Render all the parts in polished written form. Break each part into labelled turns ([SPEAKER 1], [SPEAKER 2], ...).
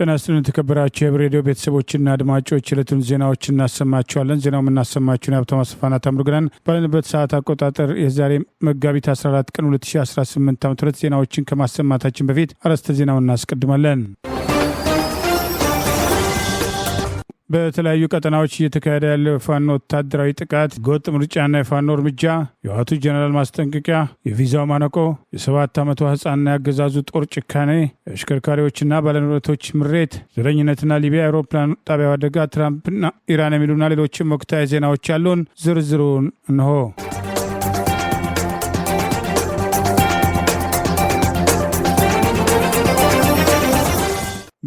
[SPEAKER 1] ጤና ይስጥልን ተከበራችሁ የሬዲዮ ቤተሰቦችና አድማጮች ዕለቱን ዜናዎች እናሰማችኋለን። ዜናው የምናሰማችሁን ሀብታሙ አስፋና ታምሩግናን ባለንበት ሰዓት አቆጣጠር የዛሬ መጋቢት 14 ቀን 2018 ዓ.ም ዜናዎችን ከማሰማታችን በፊት አርዕስተ ዜናውን እናስቀድማለን። በተለያዩ ቀጠናዎች እየተካሄደ ያለው የፋኖ ወታደራዊ ጥቃት፣ ጎጥ ምርጫና የፋኖ እርምጃ፣ የህወሓቱ ጀነራል ማስጠንቀቂያ፣ የቪዛው ማነቆ፣ የ7 ዓመቷ ህፃንና ያገዛዙ ጦር ጭካኔ፣ የአሽከርካሪዎችና ባለንብረቶች ምሬት፣ ዘረኝነትና ሊቢያ አውሮፕላን ጣቢያ አደጋ፣ ትራምፕና ኢራን የሚሉና ሌሎችም ወቅታዊ ዜናዎች ያሉን ዝርዝሩን እንሆ።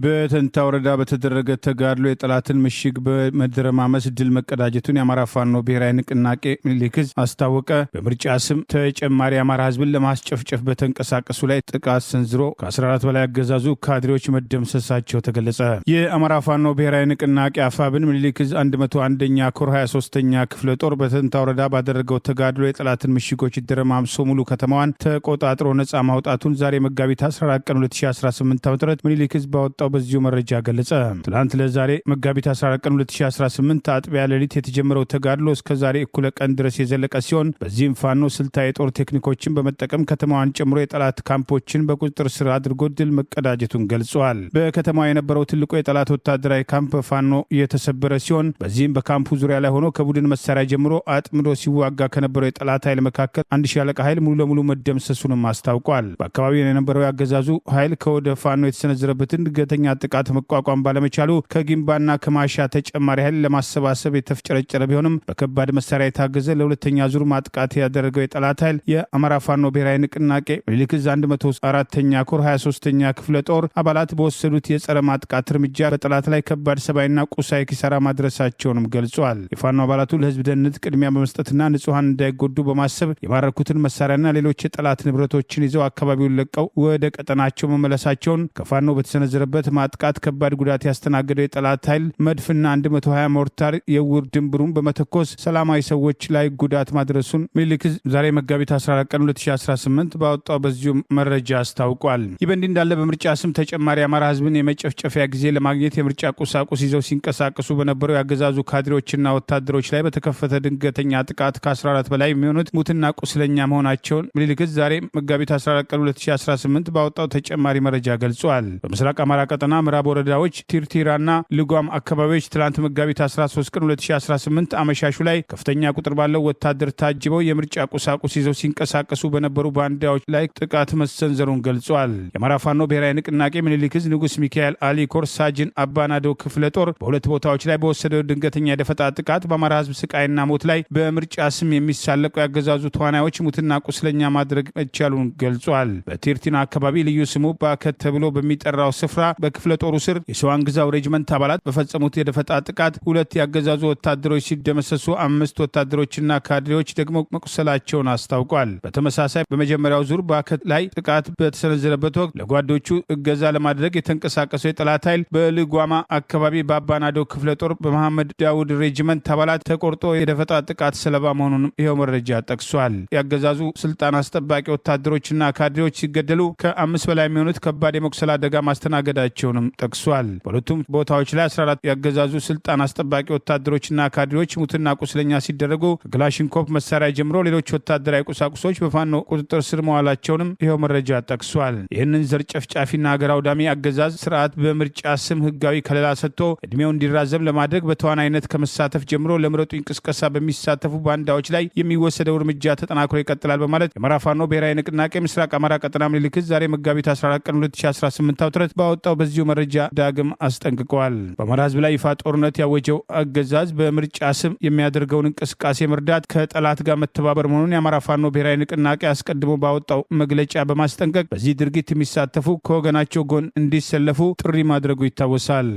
[SPEAKER 1] በተንታ ወረዳ በተደረገ ተጋድሎ የጠላትን ምሽግ በመደረማመስ ድል መቀዳጀቱን የአማራ ፋኖ ብሔራዊ ንቅናቄ ምኒልክ ዕዝ አስታወቀ። በምርጫ ስም ተጨማሪ የአማራ ህዝብን ለማስጨፍጨፍ በተንቀሳቀሱ ላይ ጥቃት ሰንዝሮ ከ14 በላይ አገዛዙ ካድሬዎች መደምሰሳቸው ተገለጸ። የአማራ ፋኖ ብሔራዊ ንቅናቄ አፋብን ምኒልክ ዕዝ 101ኛ ኮር 23ኛ ክፍለ ጦር በተንታ ወረዳ ባደረገው ተጋድሎ የጠላትን ምሽጎች ደረማምሶ ሙሉ ከተማዋን ተቆጣጥሮ ነጻ ማውጣቱን ዛሬ መጋቢት 14 ቀን 2018 ዓ.ም ምኒልክ ዕዝ ባወጣው በዚሁ መረጃ ገለጸ። ትላንት ለዛሬ መጋቢት 14 ቀን 2018 አጥቢያ ሌሊት የተጀመረው ተጋድሎ እስከ ዛሬ እኩለ ቀን ድረስ የዘለቀ ሲሆን በዚህም ፋኖ ስልታዊ የጦር ቴክኒኮችን በመጠቀም ከተማዋን ጨምሮ የጠላት ካምፖችን በቁጥጥር ስር አድርጎ ድል መቀዳጀቱን ገልጿል። በከተማዋ የነበረው ትልቁ የጠላት ወታደራዊ ካምፕ ፋኖ የተሰበረ ሲሆን በዚህም በካምፑ ዙሪያ ላይ ሆኖ ከቡድን መሳሪያ ጀምሮ አጥምዶ ሲዋጋ ከነበረው የጠላት ኃይል መካከል አንድ ሻለቃ ኃይል ሙሉ ለሙሉ መደምሰሱንም አስታውቋል። በአካባቢው የነበረው ያገዛዙ ኃይል ከወደ ፋኖ የተሰነዘረበትን ድገተኛ ጥቃት መቋቋም ባለመቻሉ ከጊምባና ከማሻ ተጨማሪ ኃይል ለማሰባሰብ የተፍጨረጨረ ቢሆንም በከባድ መሳሪያ የታገዘ ለሁለተኛ ዙር ማጥቃት ያደረገው የጠላት ኃይል የአማራ ፋኖ ብሔራዊ ንቅናቄ ምኒልክ ዕዝ 104ኛ ኮር 23ኛ ክፍለ ጦር አባላት በወሰዱት የጸረ ማጥቃት እርምጃ በጠላት ላይ ከባድ ሰብአዊና ቁሳዊ ኪሳራ ማድረሳቸውንም ገልጿል። የፋኖ አባላቱ ለህዝብ ደህንነት ቅድሚያ በመስጠትና ንጹሐን እንዳይጎዱ በማሰብ የማረኩትን መሳሪያና ሌሎች የጠላት ንብረቶችን ይዘው አካባቢውን ለቀው ወደ ቀጠናቸው መመለሳቸውን ከፋኖ በተሰነዘረበት ማጥቃት ከባድ ጉዳት ያስተናገደው የጠላት ኃይል መድፍና 120 ሞርታር የውር ድንብሩን በመተኮስ ሰላማዊ ሰዎች ላይ ጉዳት ማድረሱን ምኒልክ ዕዝ ዛሬ መጋቢት 14 ቀን 2018 ባወጣው በዚሁ መረጃ አስታውቋል። ይህ በእንዲህ እንዳለ በምርጫ ስም ተጨማሪ የአማራ ህዝብን የመጨፍጨፊያ ጊዜ ለማግኘት የምርጫ ቁሳቁስ ይዘው ሲንቀሳቀሱ በነበረው ያገዛዙ ካድሬዎችና ወታደሮች ላይ በተከፈተ ድንገተኛ ጥቃት ከ14 በላይ የሚሆኑት ሙትና ቁስለኛ መሆናቸውን ምኒልክ ዕዝ ዛሬ መጋቢት 14 ቀን 2018 ባወጣው ተጨማሪ መረጃ ገልጿል። በምስራቅ አማራ ቀጠና ምዕራብ ወረዳዎች ቲርቲራና ልጓም አካባቢዎች ትላንት መጋቢት 13 ቀን 2018 አመሻሹ ላይ ከፍተኛ ቁጥር ባለው ወታደር ታጅበው የምርጫ ቁሳቁስ ይዘው ሲንቀሳቀሱ በነበሩ ባንዳዎች ላይ ጥቃት መሰንዘሩን ገልጿል። የአማራ ፋኖ ብሔራዊ ንቅናቄ ምኒልክ ዕዝ ንጉስ ሚካኤል አሊ ኮር ሳጅን አባናዶ ክፍለ ጦር በሁለት ቦታዎች ላይ በወሰደው ድንገተኛ የደፈጣ ጥቃት በአማራ ህዝብ ስቃይና ሞት ላይ በምርጫ ስም የሚሳለቁ ያገዛዙ ተዋናዮች ሙትና ቁስለኛ ማድረግ መቻሉን ገልጿል። በቲርቲና አካባቢ ልዩ ስሙ ባከት ተብሎ በሚጠራው ስፍራ በክፍለ ጦሩ ስር የሸዋንግዛው ሬጅመንት አባላት በፈጸሙት የደፈጣ ጥቃት 2 ያገዛዙ ወታደሮች ሲደመሰሱ 5 ወታደሮችና ካድሬዎች ደግሞ መቁሰላቸውን አስታውቋል። በተመሳሳይ በመጀመሪያው ዙር ባከት ላይ ጥቃት በተሰነዘረበት ወቅት ለጓዶቹ እገዛ ለማድረግ የተንቀሳቀሰው የጠላት ኃይል በልጓማ አካባቢ በአባናዶ ክፍለ ጦር በመሐመድ ዳውድ ሬጅመንት አባላት ተቆርጦ የደፈጣ ጥቃት ሰለባ መሆኑንም ይኸው መረጃ ጠቅሷል። ያገዛዙ ስልጣን አስጠባቂ ወታደሮችና ካድሬዎች ሲገደሉ ከ5 በላይ የሚሆኑት ከባድ የመቁሰል አደጋ ማስተናገዳቸውንም ጠቅሷል። በሁለቱም ቦታዎች ላይ 14 ያገዛዙ ስልጣን አስጠባቂ ወታደሮችና ካድሬዎች ሙትና ቁስለኛ ሲደረጉ ከክላሽንኮቭ መሳሪያ ጀምሮ ሌሎች ወታደራዊ ቁሳቁሶች በፋኖ ቁጥጥር ስር መዋላቸውንም ይኸው መረጃ ጠቅሷል። ይህንን ዘር ጨፍጫፊና ሀገር አውዳሚ አገዛዝ ስርዓት በምርጫ ስም ህጋዊ ከለላ ሰጥቶ እድሜው እንዲራዘም ለማድረግ በተዋናይነት ከመሳተፍ ጀምሮ ለምረጡኝ ቅስቀሳ በሚሳተፉ ባንዳዎች ላይ የሚወሰደው እርምጃ ተጠናክሮ ይቀጥላል በማለት የአማራ ፋኖ ብሔራዊ ንቅናቄ ምስራቅ አማራ ቀጠና ምኒልክ ዕዝ ዛሬ መጋቢት 14 ቀን 2018 ዓ.ም ባወጣው በዚሁ መረጃ ዳግም አስጠንቅቀዋል። በአማራ ህዝብ ላይ ይፋ ጦርነት ያወጀው አገዛዝ በምርጫ ስም የሚያደርገውን እንቅስቃሴ መርዳት ከጠላት ጋር መተባበር መሆኑን የአማራ ፋኖ ብሔራዊ ንቅናቄ አስቀድሞ ባወጣው መግለጫ በማስጠንቀቅ በዚህ ድርጊት የሚሳተፉ ከወገናቸው ጎን እንዲሰለፉ ጥሪ ማድረጉ ይታወሳል።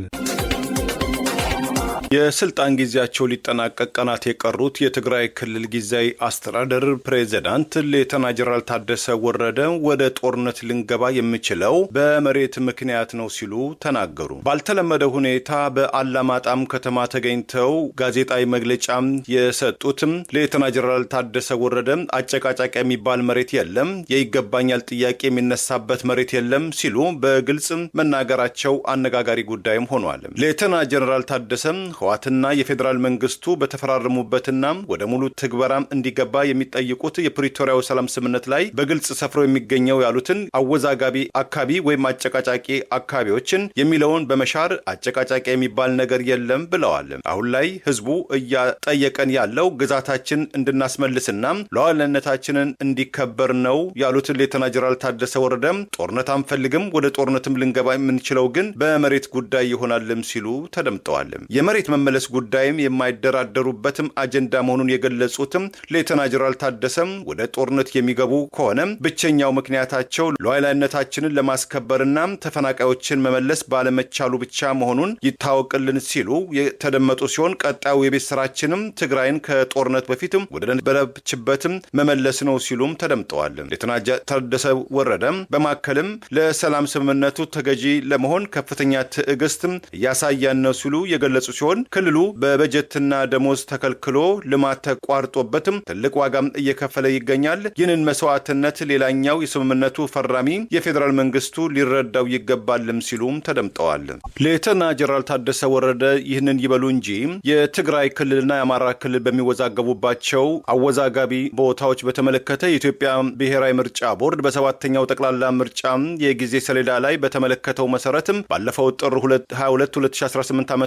[SPEAKER 2] የስልጣን ጊዜያቸው ሊጠናቀቅ ቀናት የቀሩት የትግራይ ክልል ጊዜያዊ አስተዳደር ፕሬዝዳንት ሌተና ጀነራል ታደሰ ወረደ ወደ ጦርነት ልንገባ የምችለው በመሬት ምክንያት ነው ሲሉ ተናገሩ። ባልተለመደ ሁኔታ በአላማጣም ከተማ ተገኝተው ጋዜጣዊ መግለጫ የሰጡትም ሌተና ጀነራል ታደሰ ወረደ አጨቃጫቂ የሚባል መሬት የለም፣ የይገባኛል ጥያቄ የሚነሳበት መሬት የለም ሲሉ በግልጽ መናገራቸው አነጋጋሪ ጉዳይም ሆኗል። ሌተና ጀነራል ታደሰ ህዋትና የፌዴራል መንግስቱ በተፈራረሙበትና ወደ ሙሉ ትግበራም እንዲገባ የሚጠይቁት የፕሪቶሪያው ሰላም ስምምነት ላይ በግልጽ ሰፍሮ የሚገኘው ያሉትን አወዛጋቢ አካባቢ ወይም አጨቃጫቂ አካባቢዎችን የሚለውን በመሻር አጨቃጫቂ የሚባል ነገር የለም ብለዋል። አሁን ላይ ህዝቡ እያጠየቀን ያለው ግዛታችን እንድናስመልስና ሉዓላዊነታችንን እንዲከበር ነው ያሉትን ሌተና ጀነራል ታደሰ ወረደ ጦርነት አንፈልግም፣ ወደ ጦርነትም ልንገባ የምንችለው ግን በመሬት ጉዳይ ይሆናልም ሲሉ ተደምጠዋል። የመሬት መመለስ ጉዳይም የማይደራደሩበትም አጀንዳ መሆኑን የገለጹትም ሌተና ጀነራል ታደሰም ወደ ጦርነት የሚገቡ ከሆነ ብቸኛው ምክንያታቸው ሉዓላዊነታችንን ለማስከበርና ተፈናቃዮችን መመለስ ባለመቻሉ ብቻ መሆኑን ይታወቅልን ሲሉ የተደመጡ ሲሆን ቀጣዩ የቤት ስራችንም ትግራይን ከጦርነት በፊትም ወደ ነበረችበትም መመለስ ነው ሲሉም ተደምጠዋል። ሌተና ታደሰ ወረደ በማከልም ለሰላም ስምምነቱ ተገዢ ለመሆን ከፍተኛ ትዕግስትም እያሳያን ነው ሲሉ የገለጹ ሲሆን ክልሉ በበጀትና ደሞዝ ተከልክሎ ልማት ተቋርጦበትም ትልቅ ዋጋም እየከፈለ ይገኛል። ይህንን መስዋዕትነት ሌላኛው የስምምነቱ ፈራሚ የፌዴራል መንግስቱ ሊረዳው ይገባልም ሲሉም ተደምጠዋል። ሌተና ጀነራል ታደሰ ወረደ ይህንን ይበሉ እንጂ የትግራይ ክልልና የአማራ ክልል በሚወዛገቡባቸው አወዛጋቢ ቦታዎች በተመለከተ የኢትዮጵያ ብሔራዊ ምርጫ ቦርድ በሰባተኛው ጠቅላላ ምርጫ የጊዜ ሰሌዳ ላይ በተመለከተው መሰረትም ባለፈው ጥር 22 2018 ዓ.ም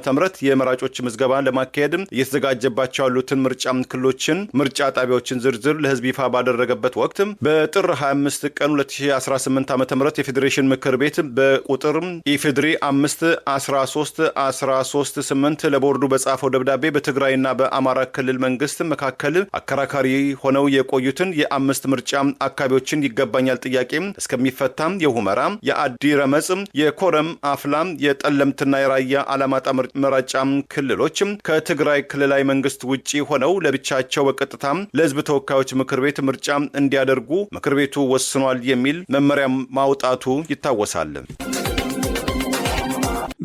[SPEAKER 2] የመራጮች ምዝገባ ለማካሄድ እየተዘጋጀባቸው ያሉትን ምርጫ ክልሎችን ምርጫ ጣቢያዎችን ዝርዝር ለህዝብ ይፋ ባደረገበት ወቅት በጥር 25 ቀን 2018 ዓ.ም የፌዴሬሽን ምክር ቤት በቁጥር ኢፌድሪ 5-13-13-8 ለቦርዱ በጻፈው ደብዳቤ በትግራይና በአማራ ክልል መንግስት መካከል አከራካሪ ሆነው የቆዩትን የአምስት ምርጫ አካባቢዎችን ይገባኛል ጥያቄ እስከሚፈታም የሁመራ፣ የአዲ ረመጽ፣ የኮረም አፍላ፣ የጠለምትና የራያ አላማጣ መራጫ ክልሎች ከትግራይ ክልላዊ መንግስት ውጪ ሆነው ለብቻቸው በቀጥታ ለህዝብ ተወካዮች ምክር ቤት ምርጫ እንዲያደርጉ ምክር ቤቱ ወስኗል የሚል መመሪያ ማውጣቱ ይታወሳል።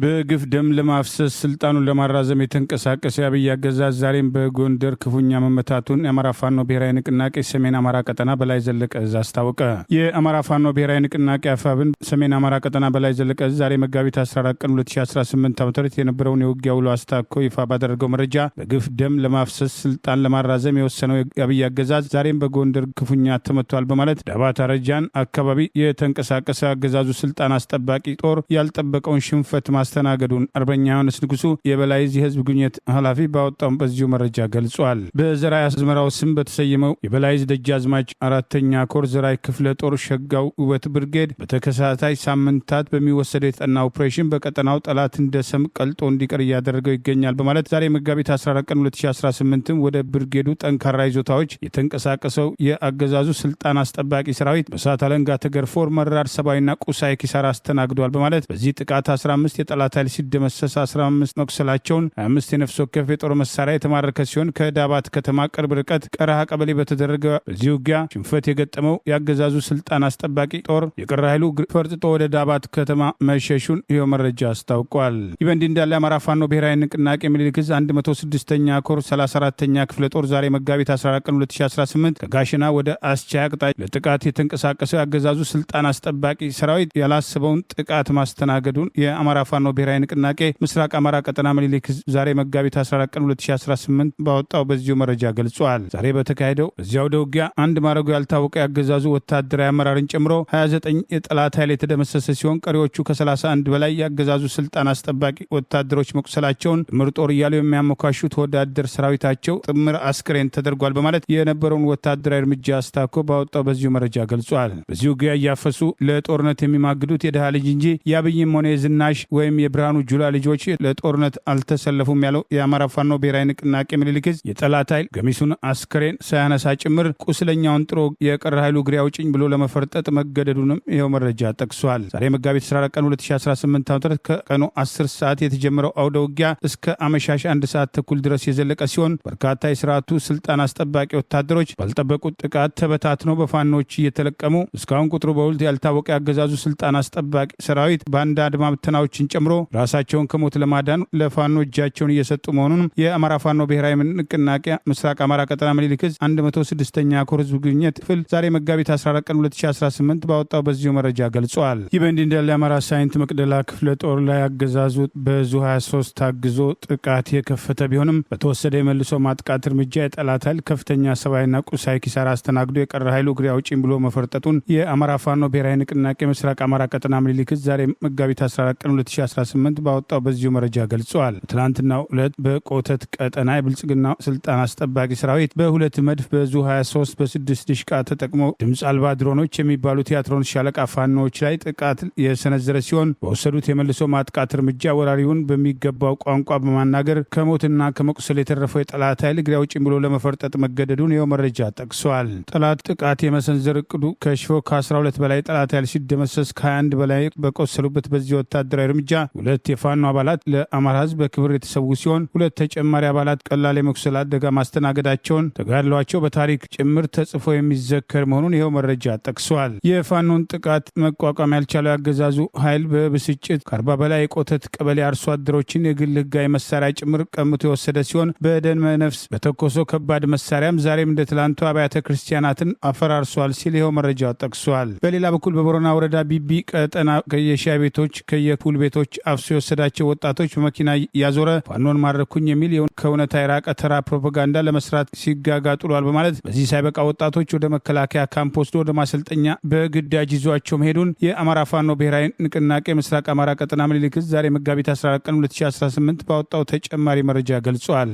[SPEAKER 1] በግፍ ደም ለማፍሰስ ስልጣኑን ለማራዘም የተንቀሳቀሰ የአብይ አገዛዝ ዛሬም በጎንደር ክፉኛ መመታቱን የአማራ ፋኖ ብሔራዊ ንቅናቄ ሰሜን አማራ ቀጠና በላይ ዘለቀ እዝ አስታወቀ። የአማራ ፋኖ ብሔራዊ ንቅናቄ አፋብን ሰሜን አማራ ቀጠና በላይ ዘለቀ እዝ ዛሬ መጋቢት 14 ቀን 2018 ዓ.ም የነበረውን የውጊያ ውሎ አስታኮ ይፋ ባደረገው መረጃ በግፍ ደም ለማፍሰስ ስልጣን ለማራዘም የወሰነው የአብይ አገዛዝ ዛሬም በጎንደር ክፉኛ ተመቷል በማለት ዳባት አረጃን አካባቢ የተንቀሳቀሰ አገዛዙ ስልጣን አስጠባቂ ጦር ያልጠበቀውን ሽንፈት ማስተናገዱን አርበኛ ዮሐንስ ንጉሱ የበላይ ዕዝ የህዝብ ግንኙነት ኃላፊ ባወጣው በዚሁ መረጃ ገልጿል። በዘራይ አዝመራው ስም በተሰየመው የበላይ ዕዝ ደጃዝማች አራተኛ ኮር ዘራይ ክፍለ ጦር ሸጋው ውበት ብርጌድ በተከታታይ ሳምንታት በሚወሰደው የተጠና ኦፕሬሽን በቀጠናው ጠላት እንደ ሰም ቀልጦ እንዲቀር እያደረገው ይገኛል በማለት ዛሬ መጋቢት 14 ቀን 2018 ወደ ብርጌዱ ጠንካራ ይዞታዎች የተንቀሳቀሰው የአገዛዙ ስልጣን አስጠባቂ ሰራዊት በሳት አለንጋ ተገርፎ መራር ሰብአዊና ቁሳዊ ኪሳራ አስተናግዷል በማለት በዚህ ጥቃት 15 የጠላት ኃይል ሲደመሰስ 15 መቁሰላቸውን 25 የነፍስ ወከፍ የጦር መሳሪያ የተማረከ ሲሆን ከዳባት ከተማ ቅርብ ርቀት ቀረሃ ቀበሌ በተደረገ በዚህ ውጊያ ሽንፈት የገጠመው የአገዛዙ ስልጣን አስጠባቂ ጦር የቀረ ኃይሉ ፈርጥጦ ወደ ዳባት ከተማ መሸሹን ይኸው መረጃ አስታውቋል። ይህ በእንዲህ እንዳለ የአማራ ፋኖ ብሔራዊ ንቅናቄ ምኒልክ ዕዝ 106ኛ ኮር 34ኛ ክፍለ ጦር ዛሬ መጋቢት 14 ቀን 2018 ከጋሽና ወደ አስቻይ አቅጣጫ ለጥቃት የተንቀሳቀሰው የአገዛዙ ስልጣን አስጠባቂ ሰራዊት ያላሰበውን ጥቃት ማስተናገዱን የአማራ ፋኖ ብሔራዊ ንቅናቄ ምስራቅ አማራ ቀጠና ምኒልክ ዕዝ ዛሬ መጋቢት 14 ቀን 2018 ባወጣው በዚሁ መረጃ ገልጿል። ዛሬ በተካሄደው በዚያው ውጊያ አንድ ማረጉ ያልታወቀ ያገዛዙ ወታደራዊ አመራርን ጨምሮ 29 የጠላት ኃይል የተደመሰሰ ሲሆን ቀሪዎቹ ከ31 በላይ ያገዛዙ ስልጣን አስጠባቂ ወታደሮች መቁሰላቸውን ጥምር ጦር እያሉ የሚያሞካሹት ወታደር ሰራዊታቸው ጥምር አስክሬን ተደርጓል በማለት የነበረውን ወታደራዊ እርምጃ አስታኮ ባወጣው በዚሁ መረጃ ገልጿል። በዚሁ ውጊያ እያፈሱ ለጦርነት የሚማግዱት የድሃ ልጅ እንጂ የአብይም ሆነ የዝናሽ ወይም የብርሃኑ ጁላ ልጆች ለጦርነት አልተሰለፉም ያለው የአማራ ፋኖ ብሔራዊ ንቅናቄ ምኒልክ ዕዝ የጠላት ኃይል ገሚሱን አስከሬን ሳያነሳ ጭምር ቁስለኛውን ጥሮ የቀረ ኃይሉ እግሬ አውጭኝ ብሎ ለመፈርጠጥ መገደዱንም ይኸው መረጃ ጠቅሷል። ዛሬ መጋቢት 14 ቀን 2018 ዓ.ም ከቀኑ 10 ሰዓት የተጀመረው አውደ ውጊያ እስከ አመሻሽ 1 ሰዓት ተኩል ድረስ የዘለቀ ሲሆን በርካታ የስርዓቱ ስልጣን አስጠባቂ ወታደሮች ባልጠበቁት ጥቃት ተበታትነው በፋኖች እየተለቀሙ እስካሁን ቁጥሩ በውል ያልታወቀ ያገዛዙ ስልጣን አስጠባቂ ሰራዊት ባንዳ አድማ ብተናዎችን ጨምሮ ራሳቸውን ከሞት ለማዳን ለፋኖ እጃቸውን እየሰጡ መሆኑንም የአማራ ፋኖ ብሔራዊ ንቅናቄ ምስራቅ አማራ ቀጠና ምኒልክ ዕዝ 106ኛ ኮር ህዝብ ግንኙነት ክፍል ዛሬ መጋቢት 14 ቀን 2018 ባወጣው በዚሁ መረጃ ገልጿል። ይህ በእንዲህ እንዳለ የአማራ ሳይንት መቅደላ ክፍለ ጦር ላይ አገዛዙ በዙ 23 ታግዞ ጥቃት የከፈተ ቢሆንም በተወሰደ የመልሶ ማጥቃት እርምጃ የጠላት ኃይል ከፍተኛ ሰብአዊና ቁሳዊ ኪሳራ አስተናግዶ የቀረ ኃይሉ እግሬ አውጭኝ ብሎ መፈርጠጡን የአማራ ፋኖ ብሔራዊ ንቅናቄ ምስራቅ አማራ ቀጠና ምኒልክ ዕዝ ዛሬ መጋቢት 14 ቀን 2018 ባወጣው በዚሁ መረጃ ገልጿል። ትናንትናው ዕለት በቆተት ቀጠና የብልጽግና ስልጣን አስጠባቂ ሰራዊት በሁለት መድፍ በዙ 23 በ6 ድሽቃ ተጠቅሞ ድምፅ አልባ ድሮኖች የሚባሉት የአትሮንስ ሻለቃ ፋኖዎች ላይ ጥቃት የሰነዘረ ሲሆን በወሰዱት የመልሶ ማጥቃት እርምጃ ወራሪውን በሚገባው ቋንቋ በማናገር ከሞትና ከመቁሰል የተረፈው የጠላት ኃይል እግሬ አውጭኝ ብሎ ለመፈርጠጥ መገደዱን ይኸው መረጃ ጠቅሷል። ጠላት ጥቃት የመሰንዘር እቅዱ ከሽፎ ከ12 በላይ ጠላት ኃይል ሲደመሰስ ከ21 በላይ በቆሰሉበት በዚህ ወታደራዊ እርምጃ 2 የፋኖ አባላት ለአማራ ህዝብ በክብር የተሰዉ ሲሆን 2 ተጨማሪ አባላት ቀላል የመቁሰል አደጋ ማስተናገዳቸውን ተጋድሏቸው በታሪክ ጭምር ተጽፎ የሚዘከር መሆኑን ይኸው መረጃ ጠቅሷል። የፋኖን ጥቃት መቋቋም ያልቻለው ያገዛዙ ኃይል በብስጭት ከ40 በላይ የቆተት ቀበሌ አርሶ አደሮችን የግል ህጋዊ መሳሪያ ጭምር ቀምቶ የወሰደ ሲሆን በደም ነፍስ በተኮሰው ከባድ መሳሪያም ዛሬም እንደ ትላንቱ አብያተ ክርስቲያናትን አፈራርሷል ሲል ይኸው መረጃው ጠቅሷል። በሌላ በኩል በቦረና ወረዳ ቢቢ ቀጠና ከየሻይ ቤቶች ከየፑል ቤቶች አፍሶ የወሰዳቸው ወጣቶች በመኪና ያዞረ ፋኖን ማረኩኝ የሚል ከእውነታ የራቀ ተራ ፕሮፓጋንዳ ለመስራት ሲጋጋጡ ውሏል በማለት በዚህ ሳይበቃ ወጣቶች ወደ መከላከያ ካምፕ ወስዶ ወደ ማሰልጠኛ በግዳጅ ይዟቸው መሄዱን የአማራ ፋኖ ብሔራዊ ንቅናቄ ምስራቅ አማራ ቀጠና ምኒልክ ዕዝ ዛሬ መጋቢት 14 ቀን 2018 ባወጣው ተጨማሪ መረጃ ገልጿል።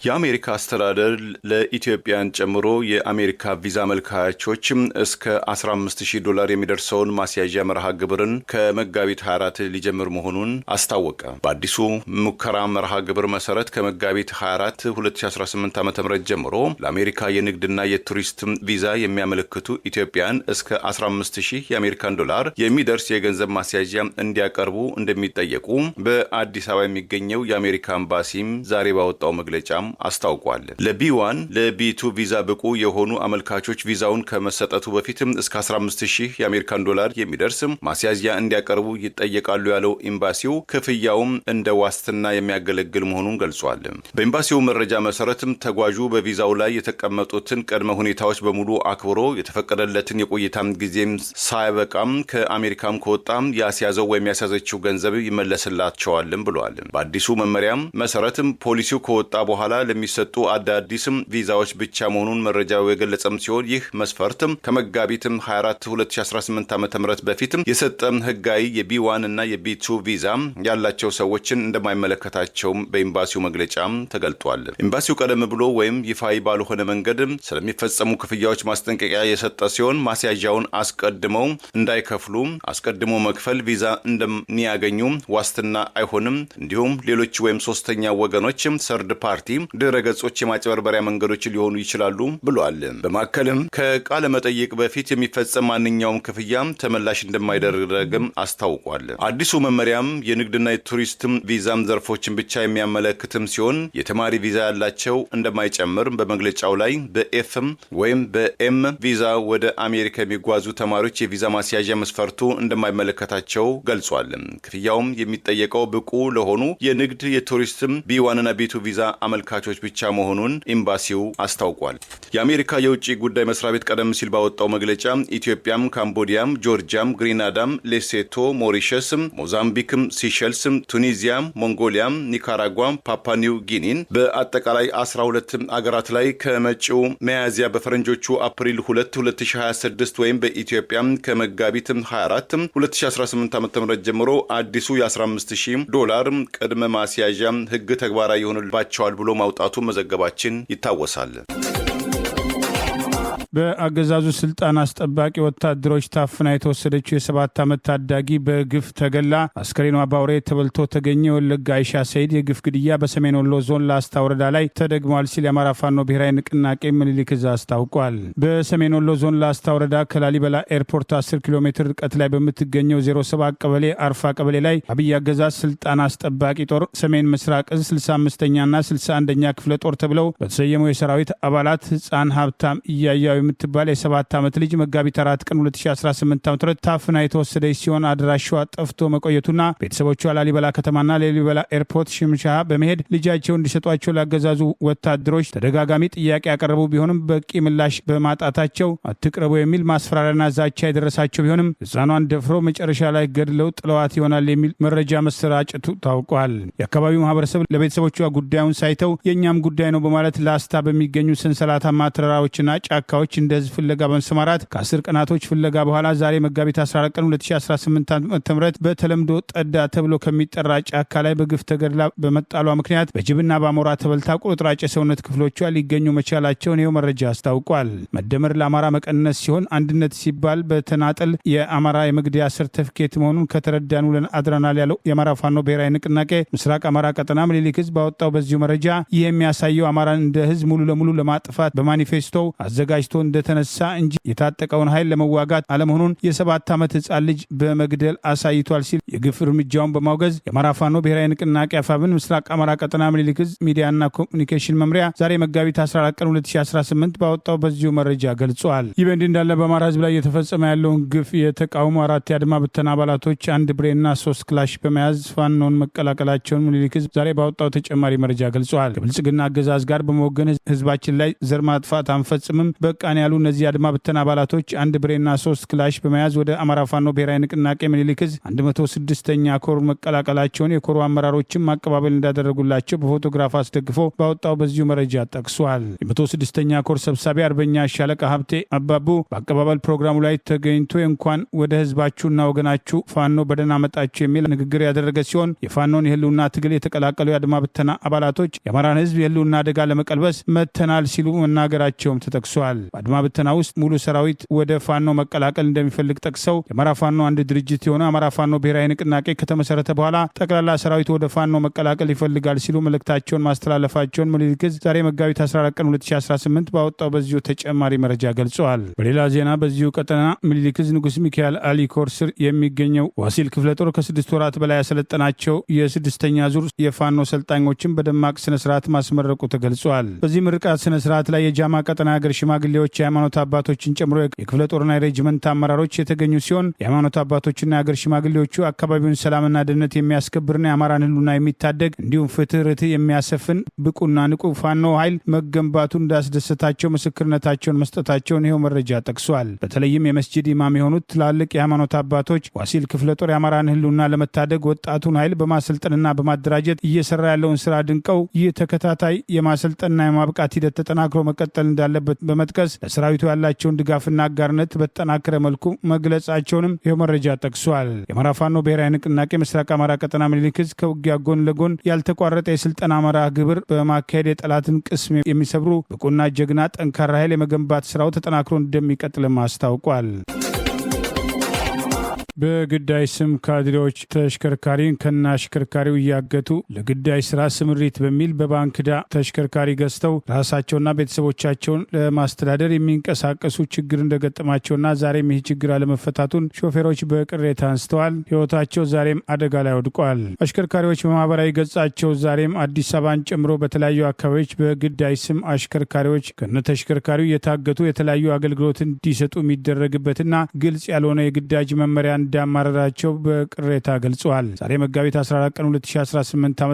[SPEAKER 2] የአሜሪካ አስተዳደር ለኢትዮጵያን ጨምሮ የአሜሪካ ቪዛ አመልካቾች እስከ $15,000 የሚደርሰውን ማስያዣ መርሃ ግብርን ከመጋቢት 24 ሊጀምር መሆኑን አስታወቀ። በአዲሱ ሙከራ መርሃ ግብር መሰረት ከመጋቢት 24 2018 ዓ.ም ጀምሮ ለአሜሪካ የንግድና የቱሪስት ቪዛ የሚያመለክቱ ኢትዮጵያን እስከ $15,000 የአሜሪካን ዶላር የሚደርስ የገንዘብ ማስያዣ እንዲያቀርቡ እንደሚጠየቁ በአዲስ አበባ የሚገኘው የአሜሪካ ኤምባሲም ዛሬ ባወጣው መግለጫ አስታውቋል። ለቢ1 ለቢ2 ቪዛ ብቁ የሆኑ አመልካቾች ቪዛውን ከመሰጠቱ በፊት እስከ $15,000 የአሜሪካን ዶላር የሚደርስ ማስያዣ እንዲያቀርቡ ይጠየቃሉ ያለው ኤምባሲው ክፍያውም እንደ ዋስትና የሚያገለግል መሆኑን ገልጿል። በኤምባሲው መረጃ መሰረትም ተጓዡ በቪዛው ላይ የተቀመጡትን ቅድመ ሁኔታዎች በሙሉ አክብሮ የተፈቀደለትን የቆይታ ጊዜም ሳይበቃም ከአሜሪካም ከወጣ ያስያዘው ወይም ያስያዘችው ገንዘብ ይመለስላቸዋልም ብሏል። በአዲሱ መመሪያም መሰረትም ፖሊሲው ከወጣ በኋላ ለሚሰጡ አዳዲስም ቪዛዎች ብቻ መሆኑን መረጃው የገለጸም ሲሆን ይህ መስፈርትም ከመጋቢትም 24 2018 ዓ.ም በፊትም የሰጠም ህጋዊ የቢ1 እና የቢ2 ቪዛ ያላቸው ሰዎችን እንደማይመለከታቸውም በኤምባሲው መግለጫም ተገልጧል። ኤምባሲው ቀደም ብሎ ወይም ይፋይ ባልሆነ መንገድ ስለሚፈጸሙ ክፍያዎች ማስጠንቀቂያ የሰጠ ሲሆን ማስያዣውን አስቀድመው እንዳይከፍሉ አስቀድሞ መክፈል ቪዛ እንደሚያገኙ ዋስትና አይሆንም፣ እንዲሁም ሌሎች ወይም ሶስተኛ ወገኖች ሰርድ ፓርቲ ድረገጾች የማጭበርበሪያ መንገዶች ሊሆኑ ይችላሉ ብሏል። በማከልም ከቃለ መጠይቅ በፊት የሚፈጸም ማንኛውም ክፍያ ተመላሽ እንደማይደረግም አስታውቋል። አዲሱ መመሪያም የንግድና የቱሪስት ቪዛም ዘርፎችን ብቻ የሚያመለክትም ሲሆን የተማሪ ቪዛ ያላቸው እንደማይጨምር በመግለጫው ላይ በኤፍም ወይም በኤም ቪዛ ወደ አሜሪካ የሚጓዙ ተማሪዎች የቪዛ ማስያዣ መስፈርቱ እንደማይመለከታቸው ገልጿል። ክፍያውም የሚጠየቀው ብቁ ለሆኑ የንግድ የቱሪስት ቢ1 እና ቢ2 ቪዛ አመልካቾች ብቻ መሆኑን ኤምባሲው አስታውቋል። የአሜሪካ የውጭ ጉዳይ መስሪያ ቤት ቀደም ሲል ባወጣው መግለጫ ኢትዮጵያም፣ ካምቦዲያም፣ ጆርጂያም፣ ግሪናዳም፣ ሌሴቶ፣ ሞሪሸስም፣ ሞዛምቢክም፣ ሲሸልስም፣ ቱኒዚያም፣ ሞንጎሊያም፣ ኒካራጓም፣ ፓፓኒው ጊኒን በአጠቃላይ 12 አገራት ላይ ከመጪው ሚያዝያ በፈረንጆቹ አፕሪል 2 2026 ወይም በኢትዮጵያ ከመጋቢት 24 2018 ዓ.ም ጀምሮ አዲሱ $15,000 ቅድመ ማስያዣ ህግ ተግባራዊ ይሆንልባቸዋል ብሎ ማውጣቱ መዘገባችን ይታወሳል።
[SPEAKER 1] በአገዛዙ ስልጣን አስጠባቂ ወታደሮች ታፍና የተወሰደችው የ7 ዓመት ታዳጊ በግፍ ተገላ አስከሬኗ ባውሬ ተበልቶ ተገኘ። የወለጋ አይሻ ሰይድ የግፍ ግድያ በሰሜን ወሎ ዞን ላስታ ወረዳ ላይ ተደግሟል ሲል የአማራ ፋኖ ብሔራዊ ንቅናቄ ምኒልክ ዕዝ አስታውቋል። በሰሜን ወሎ ዞን ላስታ ወረዳ ከላሊበላ ኤርፖርት 10 ኪሎ ሜትር ርቀት ላይ በምትገኘው 07 ቀበሌ አርፋ ቀበሌ ላይ አብይ አገዛዝ ስልጣን አስጠባቂ ጦር ሰሜን ምስራቅ ዕዝ 65ኛና 61ኛ ክፍለ ጦር ተብለው በተሰየሙ የሰራዊት አባላት ህፃን ሀብታም እያያው የምትባል የ7 ዓመት ልጅ መጋቢት 4 ቀን 2018 ዓ.ም ታፍና የተወሰደች ሲሆን አድራሻዋ ጠፍቶ መቆየቱና ቤተሰቦቿ ላሊበላ ከተማና ላሊበላ ኤርፖርት ሽምሻ በመሄድ ልጃቸው እንዲሰጧቸው ላገዛዙ ወታደሮች ተደጋጋሚ ጥያቄ ያቀረቡ ቢሆንም በቂ ምላሽ በማጣታቸው አትቅረቡ የሚል ማስፈራሪያና ዛቻ የደረሳቸው ቢሆንም ህፃኗን ደፍሮ መጨረሻ ላይ ገድለው ጥለዋት ይሆናል የሚል መረጃ መሰራጨቱ ታውቋል። የአካባቢው ማህበረሰብ ለቤተሰቦቿ ጉዳዩን ሳይተው የእኛም ጉዳይ ነው በማለት ላስታ በሚገኙ ሰንሰለታማ ተራራዎችና ጫካዎች እንደ ህዝብ ፍለጋ በመሰማራት ከ10 ቀናቶች ፍለጋ በኋላ ዛሬ መጋቢት 14 ቀን 2018 ዓ.ም በተለምዶ ጠዳ ተብሎ ከሚጠራ ጫካ ላይ በግፍ ተገድላ በመጣሏ ምክንያት በጅብና በአሞራ ተበልታ ቁርጥራጭ የሰውነት ክፍሎቿ ሊገኙ መቻላቸውን ይኸው መረጃ አስታውቋል። መደመር ለአማራ መቀነስ ሲሆን አንድነት ሲባል በተናጠል የአማራ የመግደያ ሰርተፍኬት መሆኑን ከተረዳን ውለን አድረናል ያለው የአማራ ፋኖ ብሔራዊ ንቅናቄ ምስራቅ አማራ ቀጠና ምኒልክ ዕዝ ባወጣው በዚሁ መረጃ ይህ የሚያሳየው አማራን እንደ ህዝብ ሙሉ ለሙሉ ለማጥፋት በማኒፌስቶው አዘጋጅቶ እንደተነሳ እንጂ የታጠቀውን ኃይል ለመዋጋት አለመሆኑን የ7 ዓመት ህፃን ልጅ በመግደል አሳይቷል ሲል የግፍ እርምጃውን በማውገዝ የአማራ ፋኖ ብሔራዊ ንቅናቄ አፋብን ምስራቅ አማራ ቀጠና ምኒልክ ዕዝ ሚዲያና ኮሙኒኬሽን መምሪያ ዛሬ መጋቢት 14 ቀን 2018 ባወጣው በዚሁ መረጃ ገልጿል። ይህ በእንዲህ እንዳለ በአማራ ህዝብ ላይ እየተፈጸመ ያለውን ግፍ የተቃውሞ 4 የአድማ ብተና አባላቶች 1 ብሬንና 3 ክላሽ በመያዝ ፋኖን መቀላቀላቸውን ምኒልክ ዕዝ ዛሬ ባወጣው ተጨማሪ መረጃ ገልጿል። ከብልጽግና አገዛዝ ጋር በመወገን ህዝባችን ላይ ዘር ማጥፋት አንፈጽምም በቃን ያሉ እነዚህ የአድማ ብተና አባላቶች 1 ብሬንና 3 ክላሽ በመያዝ ወደ አማራ ፋኖ ብሔራዊ ንቅናቄ ምኒልክ ዕዝ 106ኛ ኮር መቀላቀላቸውን የኮሩ አመራሮችም አቀባበል እንዳደረጉላቸው በፎቶግራፍ አስደግፎ ባወጣው በዚሁ መረጃ ጠቅሷል። የ106ኛ ኮር ሰብሳቢ አርበኛ ሻለቃ ሀብቴ አባቡ በአቀባበል ፕሮግራሙ ላይ ተገኝቶ እንኳን ወደ ህዝባችሁና ወገናችሁ ፋኖ በደህና መጣችሁ የሚል ንግግር ያደረገ ሲሆን የፋኖን የህልውና ትግል የተቀላቀሉ የአድማ ብተና አባላቶች የአማራን ህዝብ የህልውና አደጋ ለመቀልበስ መተናል ሲሉ መናገራቸውም ተጠቅሷል። በአድማ ብተና ውስጥ ሙሉ ሰራዊት ወደ ፋኖ መቀላቀል እንደሚፈልግ ጠቅሰው የአማራ ፋኖ አንድ ድርጅት የሆነ አማራ ፋኖ ብሔራዊ ንቅናቄ ከተመሰረተ በኋላ ጠቅላላ ሰራዊቱ ወደ ፋኖ መቀላቀል ይፈልጋል ሲሉ መልእክታቸውን ማስተላለፋቸውን ምኒልክ ዕዝ ዛሬ መጋቢት 14 ቀን 2018 ባወጣው በዚሁ ተጨማሪ መረጃ ገልጸዋል። በሌላ ዜና በዚሁ ቀጠና ምኒልክ ዕዝ ንጉስ ሚካኤል አሊ ኮር ስር የሚገኘው ዋሲል ክፍለ ጦር ከ6 ወራት በላይ ያሰለጠናቸው የ6ኛ ዙር የፋኖ ሰልጣኞችን በደማቅ ስነስርዓት ማስመረቁ ተገልጿል። በዚህ ምርቃት ስነስርዓት ላይ የጃማ ቀጠና ሀገር ሽማግሌዎች፣ የሃይማኖት አባቶችን ጨምሮ የክፍለ ጦርና የሬጅመንት አመራሮች የተገኙ ሲሆን የሃይማኖት አባቶችና የሀገር ሽማግሌዎቹ አካባቢውን ሰላምና ደህንነት የሚያስከብርና የአማራን ህልውና የሚታደግ እንዲሁም ፍትህ ርትዕ የሚያሰፍን ብቁና ንቁ ፋኖ ኃይል መገንባቱ እንዳስደሰታቸው ምስክርነታቸውን መስጠታቸውን ይኸው መረጃ ጠቅሷል። በተለይም የመስጂድ ኢማም የሆኑት ትላልቅ የሃይማኖት አባቶች ዋሲል ክፍለ ጦር የአማራን ህልውና ለመታደግ ወጣቱን ኃይል በማሰልጠንና በማደራጀት እየሰራ ያለውን ስራ ድንቀው ይህ ተከታታይ የማሰልጠንና የማብቃት ሂደት ተጠናክሮ መቀጠል እንዳለበት በመጥቀስ ለሰራዊቱ ያላቸውን ድጋፍና አጋርነት በተጠናከረ መልኩ መግለጻቸውንም ይኸው መረጃ ጠቅሷል። የአማራ ፋኖ ብሔራዊ ንቅናቄ ምስራቅ አማራ ቀጠና ምኒልክ ዕዝ ከውጊያ ጎን ለጎን ያልተቋረጠ የስልጠና መርሃ ግብር በማካሄድ የጠላትን ቅስም የሚሰብሩ ብቁና ጀግና ጠንካራ ኃይል የመገንባት ስራው ተጠናክሮ እንደሚቀጥልም አስታውቋል። በግዳይ ስም ካድሬዎች ተሽከርካሪን ከና አሽከርካሪው እያገቱ ለግዳይ ስራ ስምሪት በሚል በባንክ ዕዳ ተሽከርካሪ ገዝተው ራሳቸውና ቤተሰቦቻቸውን ለማስተዳደር የሚንቀሳቀሱ ችግር እንደገጠማቸውና ዛሬም ይህ ችግር አለመፈታቱን ሾፌሮች በቅሬታ አንስተዋል። ህይወታቸው ዛሬም አደጋ ላይ ወድቋል። አሽከርካሪዎች በማህበራዊ ገጻቸው ዛሬም አዲስ አበባን ጨምሮ በተለያዩ አካባቢዎች በግዳይ ስም አሽከርካሪዎች ከነ ተሽከርካሪው እየታገቱ የተለያዩ አገልግሎት እንዲሰጡ የሚደረግበትና ግልጽ ያልሆነ የግዳጅ መመሪያ እንዳማረራቸው በቅሬታ ገልጸዋል። ዛሬ መጋቢት 14 ቀን 2018 ዓ.ም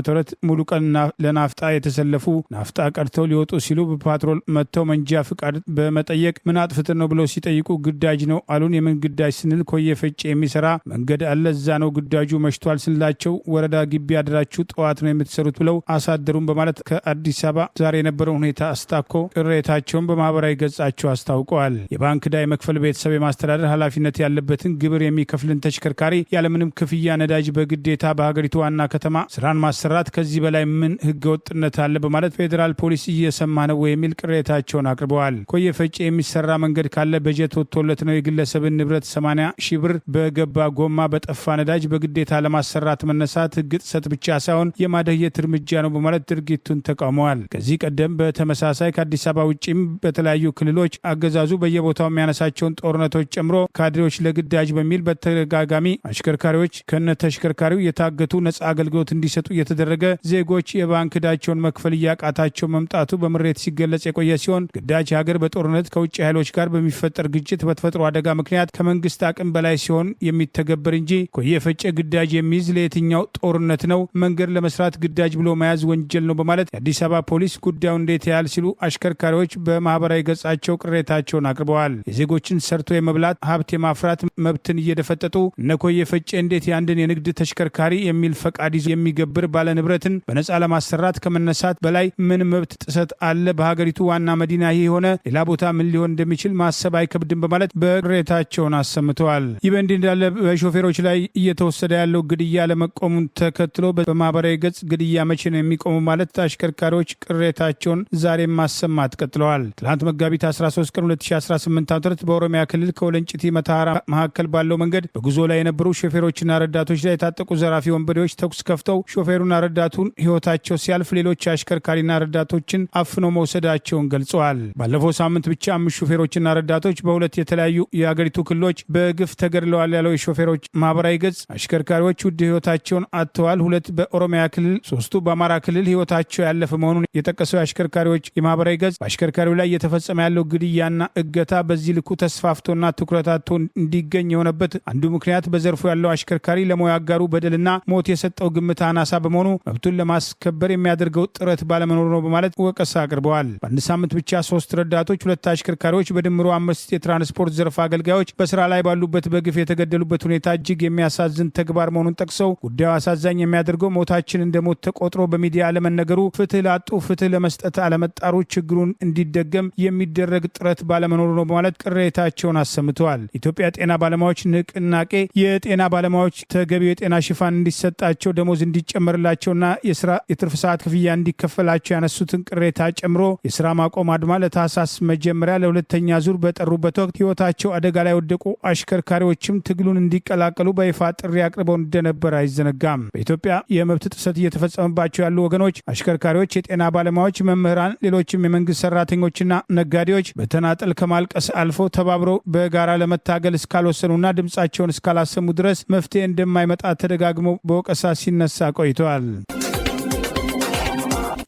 [SPEAKER 1] ሙሉ ቀን ለናፍጣ የተሰለፉ ናፍጣ ቀድተው ሊወጡ ሲሉ በፓትሮል መጥተው መንጃ ፍቃድ በመጠየቅ ምን አጥፍተን ነው ብለው ሲጠይቁ ግዳጅ ነው አሉን። የምን ግዳጅ ስንል ኮየ ፈጬ የሚሰራ መንገድ አለ፣ እዛ ነው ግዳጁ መሽቷል ስንላቸው ወረዳ ግቢ አድራችሁ ጠዋት ነው የምትሰሩት ብለው አሳደሩን በማለት ከአዲስ አበባ ዛሬ የነበረው ሁኔታ አስታኮ ቅሬታቸውን በማህበራዊ ገጻቸው አስታውቀዋል። የባንክ ዕዳ የመክፈል ቤተሰብ የማስተዳደር ኃላፊነት ያለበትን ግብር የሚከፍሉ የማይከፍልን ተሽከርካሪ ያለምንም ክፍያ ነዳጅ በግዴታ በሀገሪቱ ዋና ከተማ ስራን ማሰራት ከዚህ በላይ ምን ህገወጥነት አለ በማለት ፌዴራል ፖሊስ እየሰማ ነው የሚል ቅሬታቸውን አቅርበዋል። ኮየ ፈጬ የሚሰራ መንገድ ካለ በጀት ወጥቶለት ነው የግለሰብን ንብረት 80 ሺህ ብር በገባ ጎማ በጠፋ ነዳጅ በግዴታ ለማሰራት መነሳት ህግ ጥሰት ብቻ ሳይሆን የማደየት እርምጃ ነው በማለት ድርጊቱን ተቃውመዋል። ከዚህ ቀደም በተመሳሳይ ከአዲስ አበባ ውጭም በተለያዩ ክልሎች አገዛዙ በየቦታው የሚያነሳቸውን ጦርነቶች ጨምሮ ካድሬዎች ለግዳጅ በሚል በተደጋጋሚ አሽከርካሪዎች ከነ ተሽከርካሪው የታገቱ ነጻ አገልግሎት እንዲሰጡ እየተደረገ ዜጎች የባንክ ዕዳቸውን መክፈል እያቃታቸው መምጣቱ በምሬት ሲገለጽ የቆየ ሲሆን ግዳጅ ሀገር በጦርነት ከውጭ ኃይሎች ጋር በሚፈጠር ግጭት በተፈጥሮ አደጋ ምክንያት ከመንግስት አቅም በላይ ሲሆን የሚተገበር እንጂ ኮየ ፈጬ ግዳጅ የሚይዝ ለየትኛው ጦርነት ነው? መንገድ ለመስራት ግዳጅ ብሎ መያዝ ወንጀል ነው በማለት የአዲስ አበባ ፖሊስ ጉዳዩ እንዴት ያህል ሲሉ አሽከርካሪዎች በማህበራዊ ገጻቸው ቅሬታቸውን አቅርበዋል። የዜጎችን ሰርቶ የመብላት ሀብት የማፍራት መብትን እየደፈጠጡ እነ ኮየ ፈጬ እንዴት የአንድን የንግድ ተሽከርካሪ የሚል ፈቃድ ይዞ የሚገብር ባለ ንብረትን በነጻ ለማሰራት ከመነሳት በላይ ምን መብት ጥሰት አለ? በሀገሪቱ ዋና መዲና ይህ የሆነ ሌላ ቦታ ምን ሊሆን እንደሚችል ማሰብ አይከብድም በማለት በቅሬታቸውን አሰምተዋል። ይህ በእንዲህ እንዳለ በሾፌሮች ላይ እየተወሰደ ያለው ግድያ ለመቆሙን ተከትሎ በማህበራዊ ገጽ ግድያ መቼ ነው የሚቆሙ ማለት አሽከርካሪዎች ቅሬታቸውን ዛሬም ማሰማት ቀጥለዋል። ትላንት መጋቢት 13 ቀን 2018 ዓ.ም በኦሮሚያ ክልል ከወለንጭቲ መተሃራ መካከል ባለው መንገድ በጉዞ ላይ የነበሩ ሾፌሮችና ረዳቶች ላይ የታጠቁ ዘራፊ ወንበዴዎች ተኩስ ከፍተው ሾፌሩና ረዳቱን ህይወታቸው ሲያልፍ ሌሎች አሽከርካሪና ረዳቶችን አፍነው መውሰዳቸውን ገልጸዋል። ባለፈው ሳምንት ብቻ 5 ሾፌሮችና ረዳቶች በሁለት የተለያዩ የአገሪቱ ክልሎች በግፍ ተገድለዋል ያለው የሾፌሮች ማህበራዊ ገጽ አሽከርካሪዎች ውድ ህይወታቸውን አጥተዋል። 2 በኦሮሚያ ክልል፣ 3 በአማራ ክልል ህይወታቸው ያለፈ መሆኑን የጠቀሰው የአሽከርካሪዎች የማህበራዊ ገጽ በአሽከርካሪው ላይ እየተፈጸመ ያለው ግድያና እገታ በዚህ ልኩ ተስፋፍቶና ትኩረት አጥቶ እንዲገኝ የሆነበት አንዱ ምክንያት በዘርፉ ያለው አሽከርካሪ ለሙያ አጋሩ በደልና ሞት የሰጠው ግምት አናሳ በመሆኑ መብቱን ለማስከበር የሚያደርገው ጥረት ባለመኖሩ ነው በማለት ወቀሳ አቅርበዋል። በአንድ ሳምንት ብቻ 3 ረዳቶች፣ 2 አሽከርካሪዎች በድምሩ 5 የትራንስፖርት ዘርፍ አገልጋዮች በስራ ላይ ባሉበት በግፍ የተገደሉበት ሁኔታ እጅግ የሚያሳዝን ተግባር መሆኑን ጠቅሰው ጉዳዩ አሳዛኝ የሚያደርገው ሞታችን እንደ ሞት ተቆጥሮ በሚዲያ አለመነገሩ፣ ፍትህ ላጡ ፍትህ ለመስጠት አለመጣሩ፣ ችግሩን እንዲደገም የሚደረግ ጥረት ባለመኖሩ ነው በማለት ቅሬታቸውን አሰምተዋል። ኢትዮጵያ ጤና ባለሙያዎች ንቅናቄ የጤና ባለሙያዎች ተገቢው የጤና ሽፋን እንዲሰጣቸው፣ ደሞዝ እንዲጨመርላቸውና የስራ የትርፍ ሰዓት ክፍያ እንዲከፈላቸው ያነሱትን ቅሬታ ጨምሮ የስራ ማቆም አድማ ለታህሳስ መጀመሪያ ለሁለተኛ ዙር በጠሩበት ወቅት ህይወታቸው አደጋ ላይ ወደቁ አሽከርካሪዎችም ትግሉን እንዲቀላቀሉ በይፋ ጥሪ አቅርበው እንደነበር አይዘነጋም። በኢትዮጵያ የመብት ጥሰት እየተፈጸመባቸው ያሉ ወገኖች አሽከርካሪዎች፣ የጤና ባለሙያዎች፣ መምህራን፣ ሌሎችም የመንግስት ሰራተኞችና ነጋዴዎች በተናጠል ከማልቀስ አልፈው ተባብረው በጋራ ለመታገል እስካልወሰኑና ድምጻቸውን እስካላሰሙ ድረስ መፍትሄ እንደማይመጣ ተደጋግሞ በወቀሳ ሲነሳ ቆይተዋል።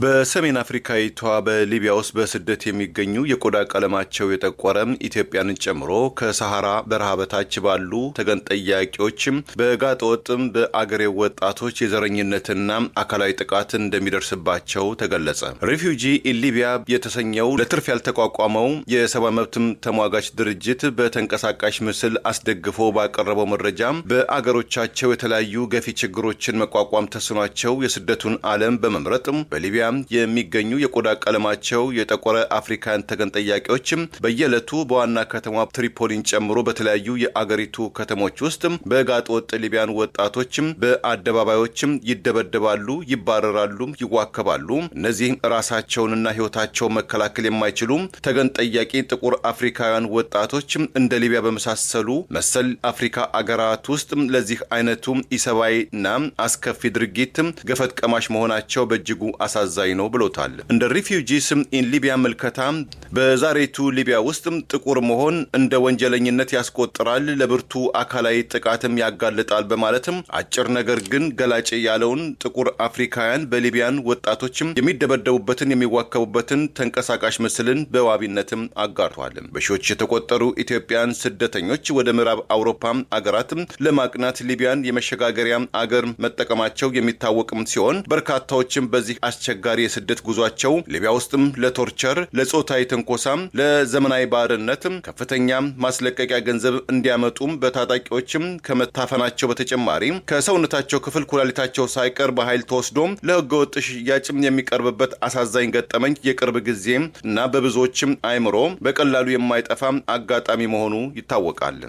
[SPEAKER 2] በሰሜን አፍሪካዊቷ በሊቢያ ውስጥ በስደት የሚገኙ የቆዳ ቀለማቸው የጠቆረ ኢትዮጵያንን ጨምሮ ከሰሃራ በረሃ በታች ባሉ ተገን ጠያቂዎችም በጋጠ ወጥም በአገሬው ወጣቶች የዘረኝነትና አካላዊ ጥቃት እንደሚደርስባቸው ተገለጸ። ሪፊውጂ ኢን ሊቢያ የተሰኘው ለትርፍ ያልተቋቋመው የሰብአዊ መብትም ተሟጋች ድርጅት በተንቀሳቃሽ ምስል አስደግፎ ባቀረበው መረጃ በአገሮቻቸው የተለያዩ ገፊ ችግሮችን መቋቋም ተስኗቸው የስደቱን ዓለም በመምረጥ በሊቢያ የሚገኙ የቆዳ ቀለማቸው የጠቆረ አፍሪካን ተገን ጠያቂዎችም በየዕለቱ በዋና ከተማ ትሪፖሊን ጨምሮ በተለያዩ የአገሪቱ ከተሞች ውስጥ በጋጥ ወጥ ሊቢያን ወጣቶችም በአደባባዮችም ይደበደባሉ፣ ይባረራሉ፣ ይዋከባሉ። እነዚህ ራሳቸውንና ህይወታቸውን መከላከል የማይችሉ ተገን ጠያቂ ጥቁር አፍሪካውያን ወጣቶች እንደ ሊቢያ በመሳሰሉ መሰል አፍሪካ አገራት ውስጥ ለዚህ አይነቱ ኢሰብአዊና አስከፊ ድርጊት ገፈት ቀማሽ መሆናቸው በእጅጉ አሳዛኝ ነው ብሎታል። እንደ ሪፊውጂስ ኢን ሊቢያ መልከታ በዛሬቱ ሊቢያ ውስጥ ጥቁር መሆን እንደ ወንጀለኝነት ያስቆጥራል፣ ለብርቱ አካላዊ ጥቃትም ያጋልጣል በማለትም አጭር ነገር ግን ገላጭ ያለውን ጥቁር አፍሪካውያን በሊቢያን ወጣቶችም የሚደበደቡበትን የሚዋከቡበትን ተንቀሳቃሽ ምስልን በዋቢነትም አጋርቷል። በሺዎች የተቆጠሩ ኢትዮጵያን ስደተኞች ወደ ምዕራብ አውሮፓ አገራት ለማቅናት ሊቢያን የመሸጋገሪያ አገር መጠቀማቸው የሚታወቅም ሲሆን በርካታዎችም በዚህ አስቸጋሪ የስደት ጉዟቸው ሊቢያ ውስጥም ለቶርቸር፣ ለጾታዊ ትንኮሳም፣ ለዘመናዊ ባርነት ከፍተኛ ማስለቀቂያ ገንዘብ እንዲያመጡም በታጣቂዎችም ከመታፈናቸው በተጨማሪ ከሰውነታቸው ክፍል ኩላሊታቸው ሳይቀር በኃይል ተወስዶ ለህገወጥ ሽያጭም የሚቀርብበት አሳዛኝ ገጠመኝ የቅርብ ጊዜ እና በብዙዎችም አይምሮ በቀላሉ የማይጠፋ አጋጣሚ መሆኑ ይታወቃል።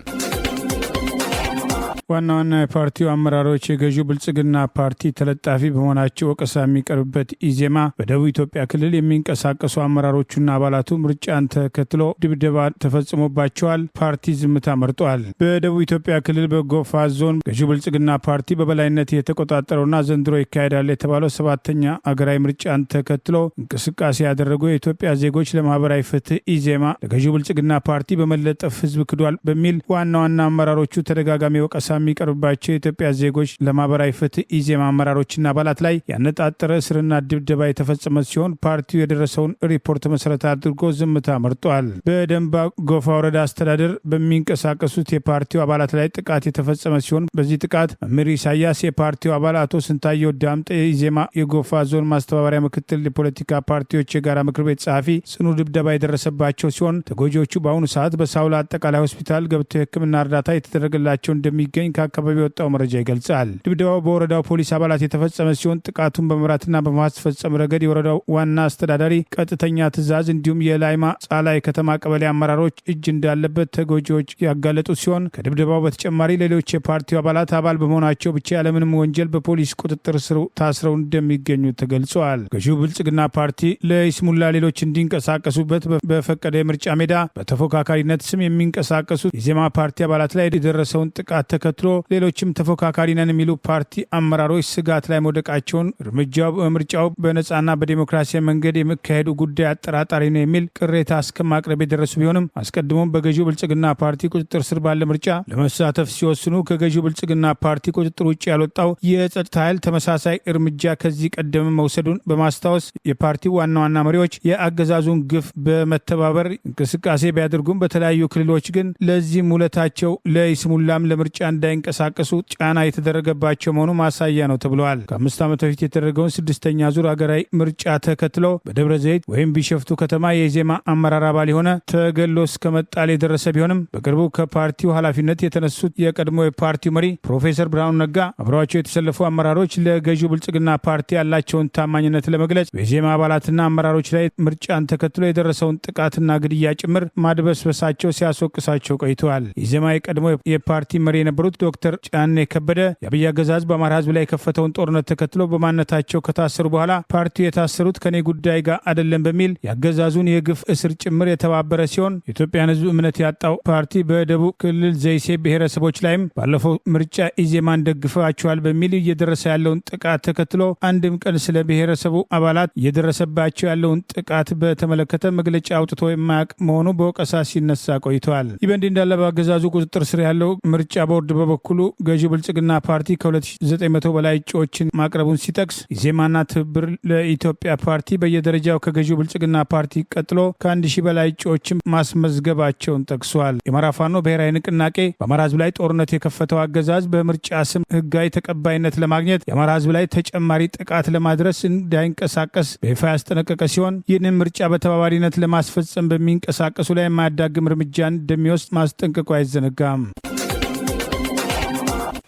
[SPEAKER 1] ዋና ዋና የፓርቲው አመራሮች የገዢው ብልጽግና ፓርቲ ተለጣፊ በመሆናቸው ወቀሳ የሚቀርብበት ኢዜማ በደቡብ ኢትዮጵያ ክልል የሚንቀሳቀሱ አመራሮቹና አባላቱ ምርጫን ተከትሎ ድብደባ ተፈጽሞባቸዋል። ፓርቲ ዝምታ መርጧል። በደቡብ ኢትዮጵያ ክልል በጎፋ ዞን ገዢው ብልጽግና ፓርቲ በበላይነት የተቆጣጠረውና ዘንድሮ ይካሄዳል የተባለው 7ኛ አገራዊ ምርጫን ተከትሎ እንቅስቃሴ ያደረጉ የኢትዮጵያ ዜጎች ለማህበራዊ ፍትህ ኢዜማ ለገዢው ብልጽግና ፓርቲ በመለጠፍ ህዝብ ክዷል በሚል ዋና ዋና አመራሮቹ ተደጋጋሚ ወቀሳ የሚቀርብባቸው የኢትዮጵያ ዜጎች ለማህበራዊ ፍትህ ኢዜማ አመራሮችና አባላት ላይ ያነጣጠረ እስርና ድብደባ የተፈጸመ ሲሆን ፓርቲው የደረሰውን ሪፖርት መሰረት አድርጎ ዝምታ መርጧል። በደንባ ጎፋ ወረዳ አስተዳደር በሚንቀሳቀሱት የፓርቲው አባላት ላይ ጥቃት የተፈጸመ ሲሆን በዚህ ጥቃት መምህር ኢሳያስ የፓርቲው አባል አቶ ስንታየው ዳምጤ ኢዜማ የጎፋ ዞን ማስተባበሪያ ምክትል የፖለቲካ ፓርቲዎች የጋራ ምክር ቤት ጸሐፊ ጽኑ ድብደባ የደረሰባቸው ሲሆን ተጎጂዎቹ በአሁኑ ሰዓት በሳውላ አጠቃላይ ሆስፒታል ገብተው የሕክምና እርዳታ የተደረገላቸው እንደሚገኝ ከአካባቢ የወጣው መረጃ ይገልጻል። ድብደባው በወረዳው ፖሊስ አባላት የተፈጸመ ሲሆን ጥቃቱን በመምራትና በማስፈጸም ረገድ የወረዳው ዋና አስተዳዳሪ ቀጥተኛ ትዕዛዝ እንዲሁም የላይማ ጻላ የከተማ ቀበሌ አመራሮች እጅ እንዳለበት ተጎጂዎች ያጋለጡ ሲሆን ከድብደባው በተጨማሪ ሌሎች የፓርቲው አባላት አባል በመሆናቸው ብቻ ያለምንም ወንጀል በፖሊስ ቁጥጥር ስር ታስረው እንደሚገኙ ተገልጸዋል። ገዢው ብልጽግና ፓርቲ ለይስሙላ ሌሎች እንዲንቀሳቀሱበት በፈቀደ የምርጫ ሜዳ በተፎካካሪነት ስም የሚንቀሳቀሱት የዜማ ፓርቲ አባላት ላይ የደረሰውን ጥቃት ተከትሎ ሌሎችም ተፎካካሪ ነን የሚሉ ፓርቲ አመራሮች ስጋት ላይ መውደቃቸውን እርምጃው በምርጫው በነጻና በዲሞክራሲያዊ መንገድ የሚካሄዱ ጉዳይ አጠራጣሪ ነው የሚል ቅሬታ እስከማቅረብ የደረሱ ቢሆንም አስቀድሞም በገዢው ብልጽግና ፓርቲ ቁጥጥር ስር ባለ ምርጫ ለመሳተፍ ሲወስኑ ከገዢው ብልጽግና ፓርቲ ቁጥጥር ውጭ ያልወጣው የጸጥታ ኃይል ተመሳሳይ እርምጃ ከዚህ ቀደም መውሰዱን በማስታወስ የፓርቲው ዋና ዋና መሪዎች የአገዛዙን ግፍ በመተባበር እንቅስቃሴ ቢያደርጉም በተለያዩ ክልሎች ግን ለዚህም ውለታቸው ለይስሙላም ለምርጫ እንዳይንቀሳቀሱ ጫና የተደረገባቸው መሆኑ ማሳያ ነው ተብለዋል። ከ5 ዓመት በፊት የተደረገውን 6ኛ ዙር አገራዊ ምርጫ ተከትሎ በደብረ ዘይት ወይም ቢሸፍቱ ከተማ የኢዜማ አመራር አባል የሆነ ተገሎ እስከ መጣል የደረሰ ቢሆንም በቅርቡ ከፓርቲው ኃላፊነት የተነሱት የቀድሞ የፓርቲው መሪ ፕሮፌሰር ብርሃኑ ነጋ አብረዋቸው የተሰለፉ አመራሮች ለገዢው ብልጽግና ፓርቲ ያላቸውን ታማኝነት ለመግለጽ በኢዜማ አባላትና አመራሮች ላይ ምርጫን ተከትሎ የደረሰውን ጥቃትና ግድያ ጭምር ማድበስበሳቸው ሲያስወቅሳቸው ቆይተዋል። ኢዜማ የቀድሞ የፓርቲ መሪ የነበሩት ዶክተር ጫኔ ከበደ የአብይ አገዛዝ በአማራ ህዝብ ላይ የከፈተውን ጦርነት ተከትሎ በማንነታቸው ከታሰሩ በኋላ ፓርቲው የታሰሩት ከኔ ጉዳይ ጋር አይደለም በሚል የአገዛዙን የግፍ እስር ጭምር የተባበረ ሲሆን የኢትዮጵያን ህዝብ እምነት ያጣው ፓርቲ በደቡብ ክልል ዘይሴ ብሔረሰቦች ላይም ባለፈው ምርጫ ኢዜማን ደግፋቸዋል በሚል እየደረሰ ያለውን ጥቃት ተከትሎ አንድም ቀን ስለ ብሔረሰቡ አባላት እየደረሰባቸው ያለውን ጥቃት በተመለከተ መግለጫ አውጥቶ የማያውቅ መሆኑ በወቀሳ ሲነሳ ቆይተዋል። ይህ በእንዲህ እንዳለ በአገዛዙ ቁጥጥር ስር ያለው ምርጫ ቦርድ በበኩሉ ገዢው ብልጽግና ፓርቲ ከ2900 በላይ እጩዎችን ማቅረቡን ሲጠቅስ ኢዜማና ትብብር ለኢትዮጵያ ፓርቲ በየደረጃው ከገዢው ብልጽግና ፓርቲ ቀጥሎ ከ1000 በላይ እጩዎችን ማስመዝገባቸውን ጠቅሷል። የአማራ ፋኖ ብሔራዊ ንቅናቄ በአማራ ህዝብ ላይ ጦርነት የከፈተው አገዛዝ በምርጫ ስም ህጋዊ ተቀባይነት ለማግኘት የአማራ ህዝብ ላይ ተጨማሪ ጥቃት ለማድረስ እንዳይንቀሳቀስ በይፋ ያስጠነቀቀ ሲሆን ይህንን ምርጫ በተባባሪነት ለማስፈጸም በሚንቀሳቀሱ ላይ የማያዳግም እርምጃን እንደሚወስድ ማስጠንቀቁ አይዘነጋም።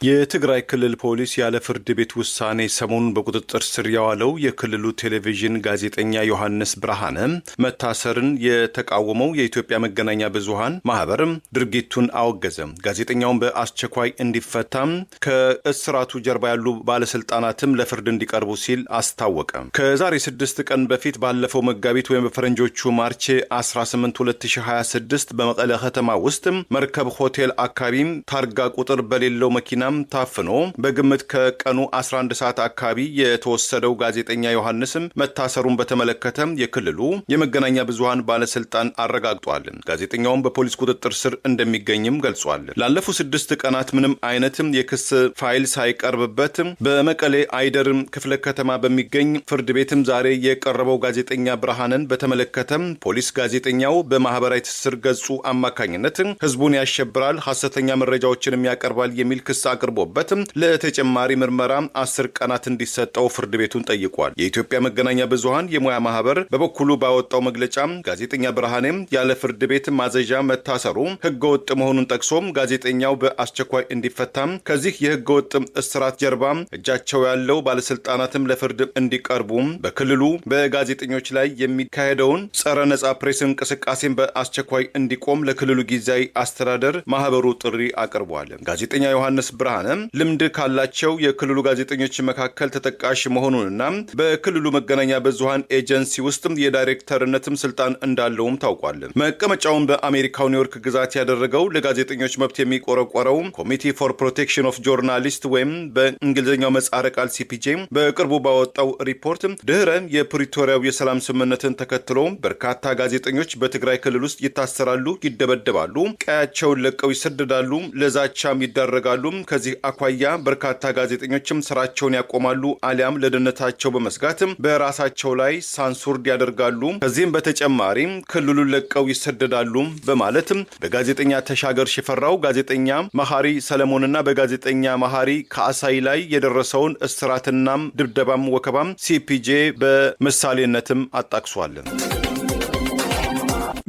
[SPEAKER 2] የትግራይ ክልል ፖሊስ ያለ ፍርድ ቤት ውሳኔ ሰሞኑን በቁጥጥር ስር ያዋለው የክልሉ ቴሌቪዥን ጋዜጠኛ ዮሐንስ ብርሃነ መታሰርን የተቃወመው የኢትዮጵያ መገናኛ ብዙሃን ማህበር ድርጊቱን አወገዘ። ጋዜጠኛውን በአስቸኳይ እንዲፈታም ከእስራቱ ጀርባ ያሉ ባለስልጣናትም ለፍርድ እንዲቀርቡ ሲል አስታወቀ። ከዛሬ 6 ቀን በፊት ባለፈው መጋቢት ወይም በፈረንጆቹ ማርች 18 2026 በመቀለ ከተማ ውስጥ መርከብ ሆቴል አካባቢ ታርጋ ቁጥር በሌለው መኪና ታፍኖ በግምት ከቀኑ 11 ሰዓት አካባቢ የተወሰደው ጋዜጠኛ ዮሐንስም መታሰሩን በተመለከተ የክልሉ የመገናኛ ብዙሃን ባለስልጣን አረጋግጧል። ጋዜጠኛውን በፖሊስ ቁጥጥር ስር እንደሚገኝም ገልጿል። ላለፉት 6 ቀናት ምንም አይነትም የክስ ፋይል ሳይቀርብበት በመቀሌ አይደር ክፍለ ከተማ በሚገኝ ፍርድ ቤትም ዛሬ የቀረበው ጋዜጠኛ ብርሃንን በተመለከተ ፖሊስ ጋዜጠኛው በማህበራዊ ትስስር ገጹ አማካኝነት ህዝቡን ያሸብራል፣ ሐሰተኛ መረጃዎችንም ያቀርባል የሚል ክስ አቅርቦበት ለተጨማሪ ምርመራ 10 ቀናት እንዲሰጠው ፍርድ ቤቱን ጠይቋል። የኢትዮጵያ መገናኛ ብዙሃን የሙያ ማህበር በበኩሉ ባወጣው መግለጫ ጋዜጠኛ ብርሃኔም ያለ ፍርድ ቤት ማዘዣ መታሰሩ ህገወጥ መሆኑን ጠቅሶም ጋዜጠኛው በአስቸኳይ እንዲፈታም ከዚህ የህገወጥ እስራት ጀርባ እጃቸው ያለው ባለስልጣናትም ለፍርድ እንዲቀርቡ በክልሉ በጋዜጠኞች ላይ የሚካሄደውን ጸረ ነጻ ፕሬስ እንቅስቃሴን በአስቸኳይ እንዲቆም ለክልሉ ጊዜያዊ አስተዳደር ማህበሩ ጥሪ አቅርቧል። ጋዜጠኛ ዮሐንስ ብርሃነ ልምድ ካላቸው የክልሉ ጋዜጠኞች መካከል ተጠቃሽ መሆኑንና በክልሉ መገናኛ ብዙሃን ኤጀንሲ ውስጥ የዳይሬክተርነትም ስልጣን እንዳለውም ታውቋል። መቀመጫውን በአሜሪካው ኒውዮርክ ግዛት ያደረገው ለጋዜጠኞች መብት የሚቆረቆረው ኮሚቴ ፎር ፕሮቴክሽን ኦፍ ጆርናሊስት ወይም በእንግሊዝኛው ምህጻረ ቃል ሲፒጄ በቅርቡ ባወጣው ሪፖርት ድህረ የፕሪቶሪያው የሰላም ስምምነትን ተከትሎ በርካታ ጋዜጠኞች በትግራይ ክልል ውስጥ ይታሰራሉ፣ ይደበደባሉ፣ ቀያቸውን ለቀው ይሰደዳሉ፣ ለዛቻም ይዳረጋሉ። ከዚህ አኳያ በርካታ ጋዜጠኞችም ስራቸውን ያቆማሉ አሊያም ለደህንነታቸው በመስጋት በራሳቸው ላይ ሳንሱርድ ያደርጋሉ። ከዚህም በተጨማሪ ክልሉን ለቀው ይሰደዳሉ በማለት በጋዜጠኛ ተሻገር ሽፈራው፣ ጋዜጠኛ መሐሪ ሰለሞንና በጋዜጠኛ መሐሪ ከአሳይ ላይ የደረሰውን እስራትና ድብደባም ወከባም ሲፒጄ በምሳሌነትም አጣቅሷል።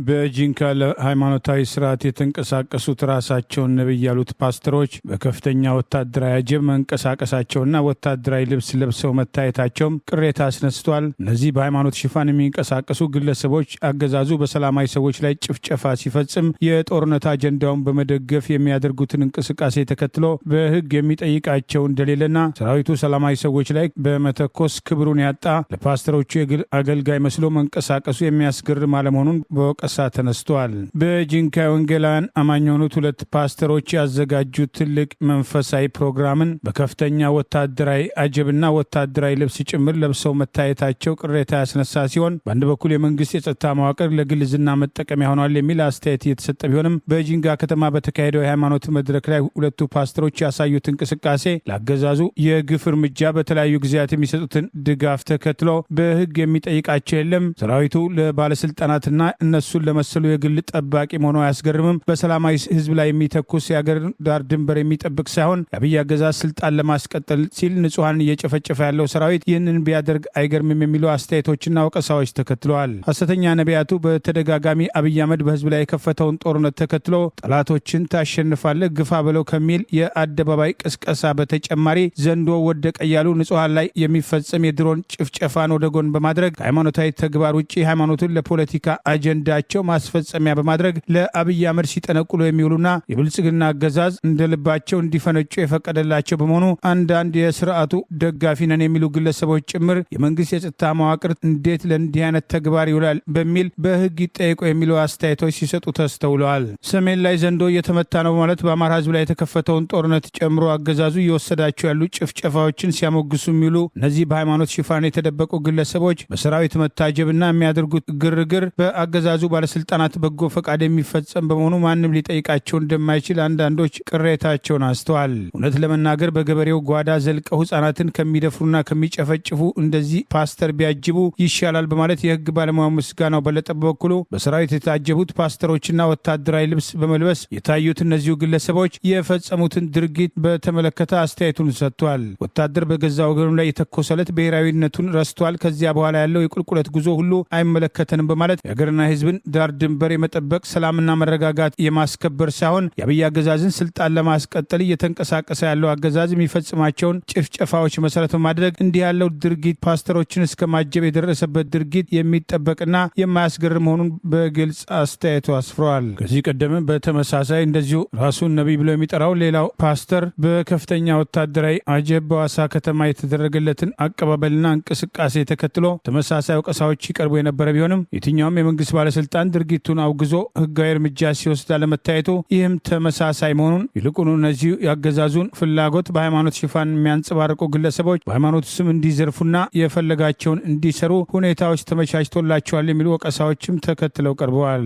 [SPEAKER 1] በጂንካ ለሃይማኖታዊ ስርዓት የተንቀሳቀሱት ራሳቸውን ነብይ ያሉት ፓስተሮች በከፍተኛ ወታደራዊ አጀብ መንቀሳቀሳቸውና ወታደራዊ ልብስ ለብሰው መታየታቸውም ቅሬታ አስነስቷል። እነዚህ በሃይማኖት ሽፋን የሚንቀሳቀሱ ግለሰቦች አገዛዙ በሰላማዊ ሰዎች ላይ ጭፍጨፋ ሲፈጽም የጦርነት አጀንዳውን በመደገፍ የሚያደርጉትን እንቅስቃሴ ተከትሎ በሕግ የሚጠይቃቸው እንደሌለና ሰራዊቱ ሰላማዊ ሰዎች ላይ በመተኮስ ክብሩን ያጣ ለፓስተሮቹ የግል አገልጋይ መስሎ መንቀሳቀሱ የሚያስገርም አለመሆኑን በወቀሳ ተነስቷል። በጂንካ ወንጌላውያን አማኝ የሆኑት ሁለት ፓስተሮች ያዘጋጁት ትልቅ መንፈሳዊ ፕሮግራምን በከፍተኛ ወታደራዊ አጀብና ወታደራዊ ልብስ ጭምር ለብሰው መታየታቸው ቅሬታ ያስነሳ ሲሆን በአንድ በኩል የመንግስት የጸጥታ መዋቅር ለግል ዝና መጠቀሚያ ሆኗል የሚል አስተያየት እየተሰጠ ቢሆንም በጂንካ ከተማ በተካሄደው የሃይማኖት መድረክ ላይ ሁለቱ ፓስተሮች ያሳዩት እንቅስቃሴ ለአገዛዙ የግፍ እርምጃ በተለያዩ ጊዜያት የሚሰጡትን ድጋፍ ተከትሎ በሕግ የሚጠይቃቸው የለም። ሰራዊቱ ለባለስልጣናትና እነሱን ለመሰሉ የግል ጠባቂ መሆኑ አያስገርምም። በሰላማዊ ህዝብ ላይ የሚተኩስ የአገር ዳር ድንበር የሚጠብቅ ሳይሆን የአብይ አገዛዝ ስልጣን ለማስቀጠል ሲል ንጹሐንን እየጨፈጨፈ ያለው ሰራዊት ይህንን ቢያደርግ አይገርምም የሚሉ አስተያየቶችና ወቀሳዎች ተከትለዋል። ሐሰተኛ ነቢያቱ በተደጋጋሚ አብይ አህመድ በህዝብ ላይ የከፈተውን ጦርነት ተከትሎ ጠላቶችን ታሸንፋለህ ግፋ ብለው ከሚል የአደባባይ ቅስቀሳ በተጨማሪ ዘንዶ ወደቀ እያሉ ንጹሐን ላይ የሚፈጸም የድሮን ጭፍጨፋን ወደ ጎን በማድረግ ከሃይማኖታዊ ተግባር ውጭ ሃይማኖቱን ለፖለቲካ አጀንዳቸው ማስፈጸሚያ በማድረግ ለአብይ አህመድ ሲጠነቁሉ የሚውሉና የብልጽግና አገዛዝ እንደ ልባቸው እንዲፈነጩ የፈቀደላቸው በመሆኑ አንዳንድ የስርዓቱ ደጋፊ ነን የሚሉ ግለሰቦች ጭምር የመንግስት የጸጥታ መዋቅር እንዴት ለእንዲህ አይነት ተግባር ይውላል በሚል በህግ ይጠየቁ የሚሉ አስተያየቶች ሲሰጡ ተስተውለዋል። ሰሜን ላይ ዘንዶ እየተመታ ነው በማለት በአማራ ህዝብ ላይ የተከፈተውን ጦርነት ጨምሮ አገዛዙ እየወሰዳቸው ያሉ ጭፍጨፋዎችን ሲያሞግሱ የሚውሉ እነዚህ በሃይማኖት ሽፋን የተደበቁ ግለሰቦች በሰራዊት መታጀብና የሚያደርጉት ግርግር በአገዛዙ ባለስልጣናት በጎ ፈቃድ የሚፈጸም በመሆኑ ማንም ሊጠይቃቸው እንደማይችል አንዳንዶች ቅሬታቸውን አስተዋል። እውነት ለመናገር በገበሬው ጓዳ ዘልቀው ህጻናትን ከሚደፍሩና ከሚጨፈጭፉ እንደዚህ ፓስተር ቢያጅቡ ይሻላል በማለት የህግ ባለሙያው ምስጋናው በለጠ በበኩሉ በሰራዊት የታጀቡት ፓስተሮችና ወታደራዊ ልብስ በመልበስ የታዩት እነዚሁ ግለሰቦች የፈጸሙትን ድርጊት በተመለከተ አስተያየቱን ሰጥቷል። ወታደር በገዛ ወገኑ ላይ የተኮሰለት ብሔራዊነቱን ረስቷል። ከዚያ በኋላ ያለው የቁልቁለት ጉዞ ሁሉ አይመለከተንም በማለት የሀገርና ህዝብን ዳር ድንበር የመጠበቅ ሰላምና መረጋጋት የማስከበር ሳይሆን የአብይ አገዛዝን ስልጣን ለማስቀጠል እየተንቀሳቀሰ ያለው አገዛዝ የሚፈጽማቸውን ጭፍጨፋዎች መሰረት በማድረግ እንዲህ ያለው ድርጊት ፓስተሮችን እስከ ማጀብ የደረሰበት ድርጊት የሚጠበቅና የማያስገርም መሆኑን በግልጽ አስተያየቱ አስፍረዋል። ከዚህ ቀደም በተመሳሳይ እንደዚሁ ራሱን ነቢይ ብሎ የሚጠራው ሌላው ፓስተር በከፍተኛ ወታደራዊ አጀብ በዋሳ ከተማ የተደረገለትን አቀባበልና እንቅስቃሴ ተከትሎ ተመሳሳይ ወቀሳዎች ይቀርቡ የነበረ ቢሆንም የትኛውም የመንግስት ባለስልጣን ድርጊቱን አውግዞ ህጋዊ እርምጃ ሲወስድ አለመታየቱ ይህም ተመሳሳይ መሆኑን ይልቁኑ እነዚሁ ያገዛዙን ፍላጎት በሃይማኖት ሽፋን የሚያንጸባርቁ ግለሰቦች በሃይማኖቱ ስም እንዲዘርፉና የፈለጋቸውን እንዲሰሩ ሁኔታዎች ተመቻችቶላቸዋል የሚሉ ወቀሳዎችም ተከትለው ቀርበዋል።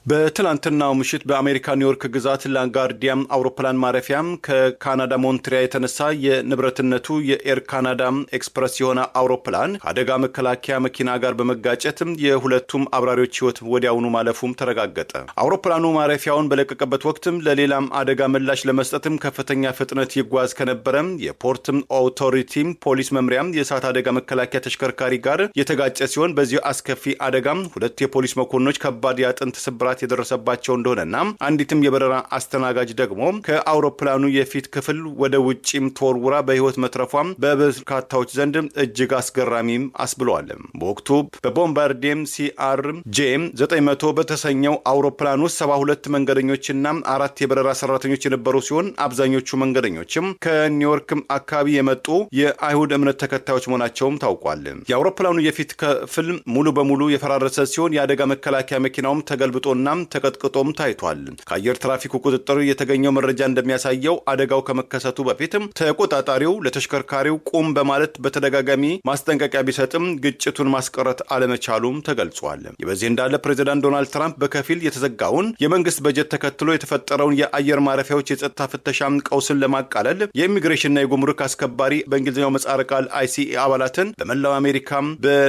[SPEAKER 2] በትላንትናው ምሽት በአሜሪካ ኒውዮርክ ግዛት ላጋርዲያ አውሮፕላን ማረፊያ ከካናዳ ሞንትሪያል የተነሳ የንብረትነቱ የኤር ካናዳ ኤክስፕረስ የሆነ አውሮፕላን ከአደጋ መከላከያ መኪና ጋር በመጋጨት የሁለቱም አብራሪዎች ህይወት ወዲያውኑ ማለፉም ተረጋገጠ። አውሮፕላኑ ማረፊያውን በለቀቀበት ወቅት ለሌላም አደጋ ምላሽ ለመስጠትም ከፍተኛ ፍጥነት ይጓዝ ከነበረ የፖርት ኦቶሪቲ ፖሊስ መምሪያ የእሳት አደጋ መከላከያ ተሽከርካሪ ጋር የተጋጨ ሲሆን በዚሁ አስከፊ አደጋ ሁለት የፖሊስ መኮንኖች ከባድ የአጥንት ስብራት ጉዳት የደረሰባቸው እንደሆነና አንዲትም የበረራ አስተናጋጅ ደግሞ ከአውሮፕላኑ የፊት ክፍል ወደ ውጪም ተወርውራ በህይወት መትረፏም በበርካታዎች ዘንድ እጅግ አስገራሚም አስብሏል። በወቅቱ በቦምባርዲየም CRJ 900 በተሰኘው አውሮፕላን ውስጥ 72 መንገደኞችና 4 የበረራ ሰራተኞች የነበሩ ሲሆን አብዛኞቹ መንገደኞችም ከኒውዮርክ አካባቢ የመጡ የአይሁድ እምነት ተከታዮች መሆናቸውም ታውቋል። የአውሮፕላኑ የፊት ክፍል ሙሉ በሙሉ የፈራረሰ ሲሆን የአደጋ መከላከያ መኪናውም ተገልብጦና ተቀጥቅጦም ታይቷል። ከአየር ትራፊኩ ቁጥጥር የተገኘው መረጃ እንደሚያሳየው አደጋው ከመከሰቱ በፊትም ተቆጣጣሪው ለተሽከርካሪው ቁም በማለት በተደጋጋሚ ማስጠንቀቂያ ቢሰጥም ግጭቱን ማስቀረት አለመቻሉም ተገልጿል። በዚህ እንዳለ ፕሬዚዳንት ዶናልድ ትራምፕ በከፊል የተዘጋውን የመንግስት በጀት ተከትሎ የተፈጠረውን የአየር ማረፊያዎች የጸጥታ ፍተሻም ቀውስን ለማቃለል የኢሚግሬሽንና የጉምሩክ አስከባሪ በእንግሊዝኛው ምህጻረ ቃል ICE አባላትን በመላው አሜሪካም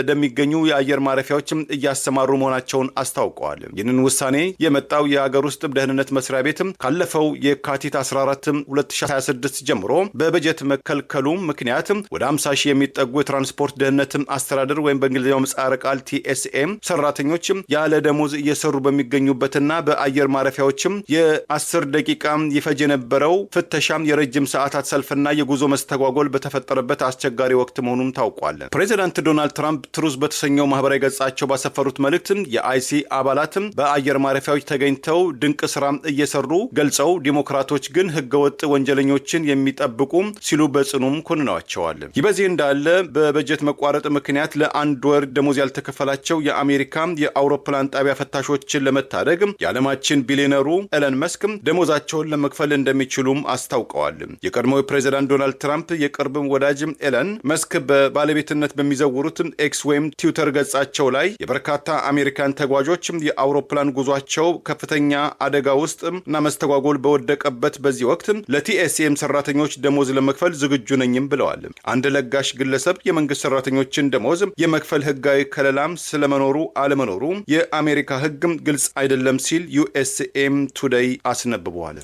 [SPEAKER 2] በሚገኙ የአየር ማረፊያዎች እያሰማሩ መሆናቸውን አስታውቀዋል። ይህንን ውሳኔ የመጣው የሀገር ውስጥ ደህንነት መስሪያ ቤት ካለፈው የካቲት 14 2026 ጀምሮ በበጀት መከልከሉ ምክንያት ወደ 50 ሺህ የሚጠጉ የትራንስፖርት ደህንነት አስተዳደር ወይም በእንግሊዝኛው ምህጻረ ቃል TSA ሰራተኞች ያለ ደሞዝ እየሰሩ በሚገኙበትና በአየር ማረፊያዎችም የ10 ደቂቃ ይፈጅ የነበረው ፍተሻም የረጅም ሰዓታት ሰልፍና የጉዞ መስተጓጎል በተፈጠረበት አስቸጋሪ ወቅት መሆኑም ታውቋል። ፕሬዚዳንት ዶናልድ ትራምፕ ትሩዝ በተሰኘው ማህበራዊ ገጻቸው ባሰፈሩት መልእክት የICE አባላት በአየር ማረፊያዎች ተገኝተው ድንቅ ስራ እየሰሩ ገልጸው ዲሞክራቶች ግን ህገወጥ ወንጀለኞችን የሚጠብቁ ሲሉ በጽኑም ኮንነዋቸዋል። ይህ በዚህ እንዳለ በበጀት መቋረጥ ምክንያት ለአንድ ወር ደሞዝ ያልተከፈላቸው የአሜሪካ የአውሮፕላን ጣቢያ ፈታሾችን ለመታደግ የዓለማችን ቢሊዮነሩ ኤለን መስክ ደሞዛቸውን ለመክፈል እንደሚችሉም አስታውቀዋል። የቀድሞው ፕሬዚዳንት ዶናልድ ትራምፕ የቅርብ ወዳጅ ኤለን መስክ በባለቤትነት በሚዘውሩት ኤክስ ወይም ትዊተር ገጻቸው ላይ የበርካታ አሜሪካን ተጓዦች የአውሮፕላን ጉዟቸው ከፍተኛ አደጋ ውስጥ እና መስተጓጎል በወደቀበት በዚህ ወቅት ለTSAም ሰራተኞች ደሞዝ ለመክፈል ዝግጁ ነኝም ብለዋል። አንድ ለጋሽ ግለሰብ የመንግስት ሰራተኞችን ደሞዝ የመክፈል ህጋዊ ከለላም ስለመኖሩ አለመኖሩ የአሜሪካ ህግ ግልጽ አይደለም ሲል USAም ቱዴይ አስነብበዋል።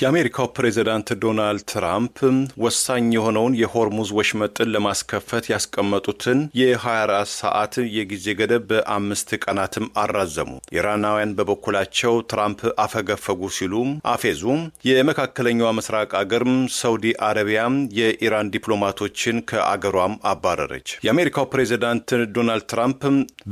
[SPEAKER 2] የአሜሪካው ፕሬዚዳንት ዶናልድ ትራምፕ ወሳኝ የሆነውን የሆርሙዝ ወሽመጥን ለማስከፈት ያስቀመጡትን የ24 ሰዓት የጊዜ ገደብ በ5 ቀናትም አራዘሙ። ኢራናውያን በበኩላቸው ትራምፕ አፈገፈጉ ሲሉ አፌዙ። የመካከለኛው ምስራቅ አገር ሳውዲ አረቢያ የኢራን ዲፕሎማቶችን ከአገሯም አባረረች። የአሜሪካው ፕሬዚዳንት ዶናልድ ትራምፕ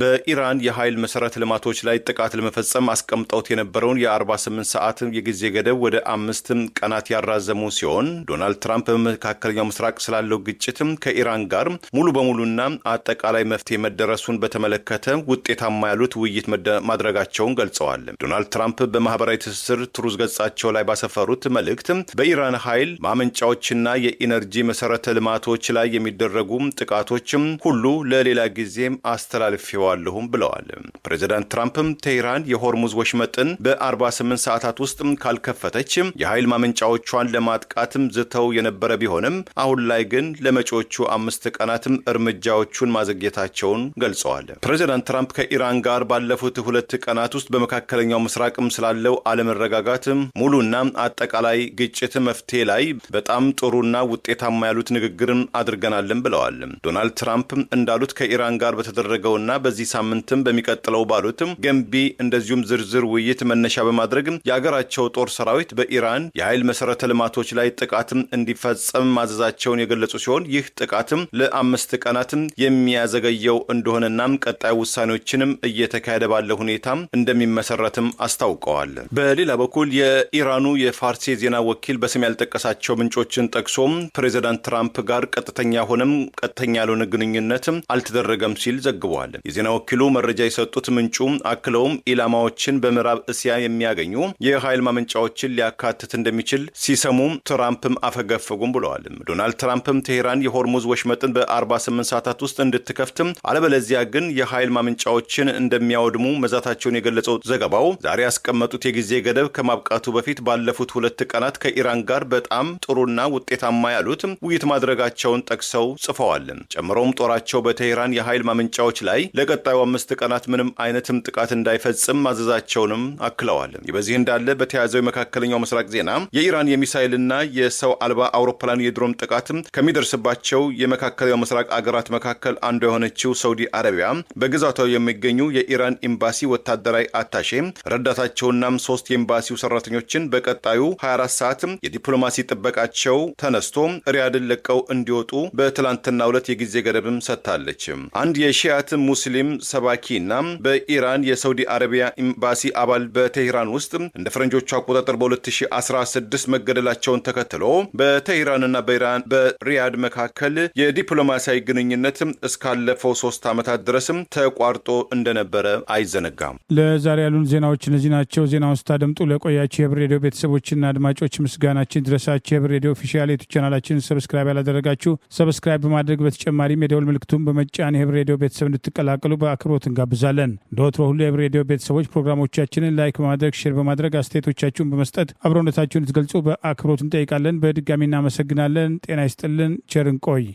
[SPEAKER 2] በኢራን የኃይል መሰረተ ልማቶች ላይ ጥቃት ለመፈጸም አስቀምጠውት የነበረውን የ48 ሰዓት የጊዜ ገደብ ወደ 5 ቀናት ያራዘሙ ሲሆን ዶናልድ ትራምፕ በመካከለኛው ምስራቅ ስላለው ግጭትም ከኢራን ጋር ሙሉ በሙሉና አጠቃላይ መፍትሄ መደረሱን በተመለከተ ውጤታማ ያሉት ውይይት ማድረጋቸውን ገልጸዋል። ዶናልድ ትራምፕ በማህበራዊ ትስስር ትሩዝ ገጻቸው ላይ ባሰፈሩት መልእክት በኢራን ኃይል ማመንጫዎችና የኢነርጂ መሰረተ ልማቶች ላይ የሚደረጉ ጥቃቶችም ሁሉ ለሌላ ጊዜም አስተላልፌዋለሁም ብለዋል። ፕሬዚዳንት ትራምፕም ቴህራን የሆርሙዝ ወሽመጥን በ48 ሰዓታት ውስጥ ካልከፈተች የኃይል ማመንጫዎቿን ለማጥቃትም ዝተው የነበረ ቢሆንም አሁን ላይ ግን ለመጪዎቹ 5 ቀናትም እርምጃዎቹን ማዘግየታቸውን ገልጸዋል። ፕሬዚዳንት ትራምፕ ከኢራን ጋር ባለፉት 2 ቀናት ውስጥ በመካከለኛው ምስራቅም ስላለው አለመረጋጋት ሙሉና አጠቃላይ ግጭት መፍትሄ ላይ በጣም ጥሩና ውጤታማ ያሉት ንግግርን አድርገናልን ብለዋል። ዶናልድ ትራምፕ እንዳሉት ከኢራን ጋር በተደረገውና በዚህ ሳምንትም በሚቀጥለው ባሉትም ገንቢ እንደዚሁም ዝርዝር ውይይት መነሻ በማድረግ የአገራቸው ጦር ሰራዊት በኢራን የኃይል መሰረተ ልማቶች ላይ ጥቃትም እንዲፈጸም ማዘዛቸውን የገለጹ ሲሆን ይህ ጥቃትም ለ5 ቀናትም የሚያዘገየው እንደሆነናም ቀጣይ ውሳኔዎችንም እየተካሄደ ባለ ሁኔታ እንደሚመሰረትም አስታውቀዋል። በሌላ በኩል የኢራኑ የፋርሲ ዜና ወኪል በስም ያልጠቀሳቸው ምንጮችን ጠቅሶም ፕሬዚዳንት ትራምፕ ጋር ቀጥተኛ ሆነም ቀጥተኛ ያልሆነ ግንኙነት አልተደረገም ሲል ዘግቧል። የዜና ወኪሉ መረጃ የሰጡት ምንጩ አክለውም ኢላማዎችን በምዕራብ እስያ የሚያገኙ የኃይል ማመንጫዎችን ሊያካትት እንደሚችል ሲሰሙ ትራምፕም አፈገፈጉም ብለዋል። ዶናልድ ትራምፕም ቴህራን የሆርሙዝ ወሽመጥን በ48 ሰዓታት ውስጥ እንድትከፍትም አለበለዚያ ግን የኃይል ማመንጫዎችን እንደሚያወድሙ መዛታቸውን የገለጸው ዘገባው ዛሬ ያስቀመጡት የጊዜ ገደብ ከማብቃቱ በፊት ባለፉት 2 ቀናት ከኢራን ጋር በጣም ጥሩና ውጤታማ ያሉት ውይይት ማድረጋቸውን ጠቅሰው ጽፈዋል። ጨምሮም ጦራቸው በቴህራን የኃይል ማመንጫዎች ላይ ለቀጣዩ 5 ቀናት ምንም አይነትም ጥቃት እንዳይፈጽም ማዘዛቸውንም አክለዋል። በዚህ እንዳለ በተያዘው የመካከለኛው ምስራቅ ዜና የኢራን የሚሳይልና የሰው አልባ አውሮፕላን የድሮን ጥቃት ከሚደርስባቸው የመካከለኛው ምስራቅ አገራት መካከል አንዱ የሆነችው ሳውዲ አረቢያ በግዛቷ የሚገኙ የኢራን ኤምባሲ ወታደራዊ አታሼ ረዳታቸውና 3 የኤምባሲው ሰራተኞችን በቀጣዩ 24 ሰዓት የዲፕሎማሲ ጥበቃቸው ተነስቶ ሪያድን ለቀው እንዲወጡ በትላንትናው ዕለት የጊዜ ገደብም ሰጥታለች። አንድ የሺያት ሙስሊም ሰባኪና በኢራን የሳውዲ አረቢያ ኤምባሲ አባል በቴህራን ውስጥ እንደ ፈረንጆቹ አቆጣጠር በ2016 መገደላቸውን ተከትሎ በቴህራንና በሪያድ መካከል የዲፕሎማሲያዊ ግንኙነት እስካለፈው 3 ዓመታት ድረስም ተቋርጦ እንደነበረ አይዘነጋም።
[SPEAKER 1] ለዛሬ ያሉን ዜናዎች እነዚህ ናቸው። ዜናውን ስታደምጡ ለቆያችሁ የህብር ሬዲዮ ቤተሰቦችና አድማጮች ምስጋናችን ድረሳችሁ። የህብር ሬዲዮ ኦፊሻል ዩቲዩብ ቻናላችንን ሰብስክራይብ ያላደረጋችሁ ሰብስክራይብ በማድረግ በተጨማሪም የደውል ምልክቱን በመጫን የህብር ሬዲዮ ቤተሰብ እንድትቀላቀሉ በአክብሮት እንጋብዛለን። እንደወትሮ ሁሉ የህብር ሬዲዮ ቤተሰቦች ፕሮግራሞቻችንን ላይክ በማድረግ ሼር በማድረግ አስተያየቶቻችሁን በመስጠት አብሮነታችሁን ልትገልጹ በአክብሮት እንጠይቃለን። በድጋሚ እናመሰግናለን። ጤና ይስጥልን። ቸር እንቆይ።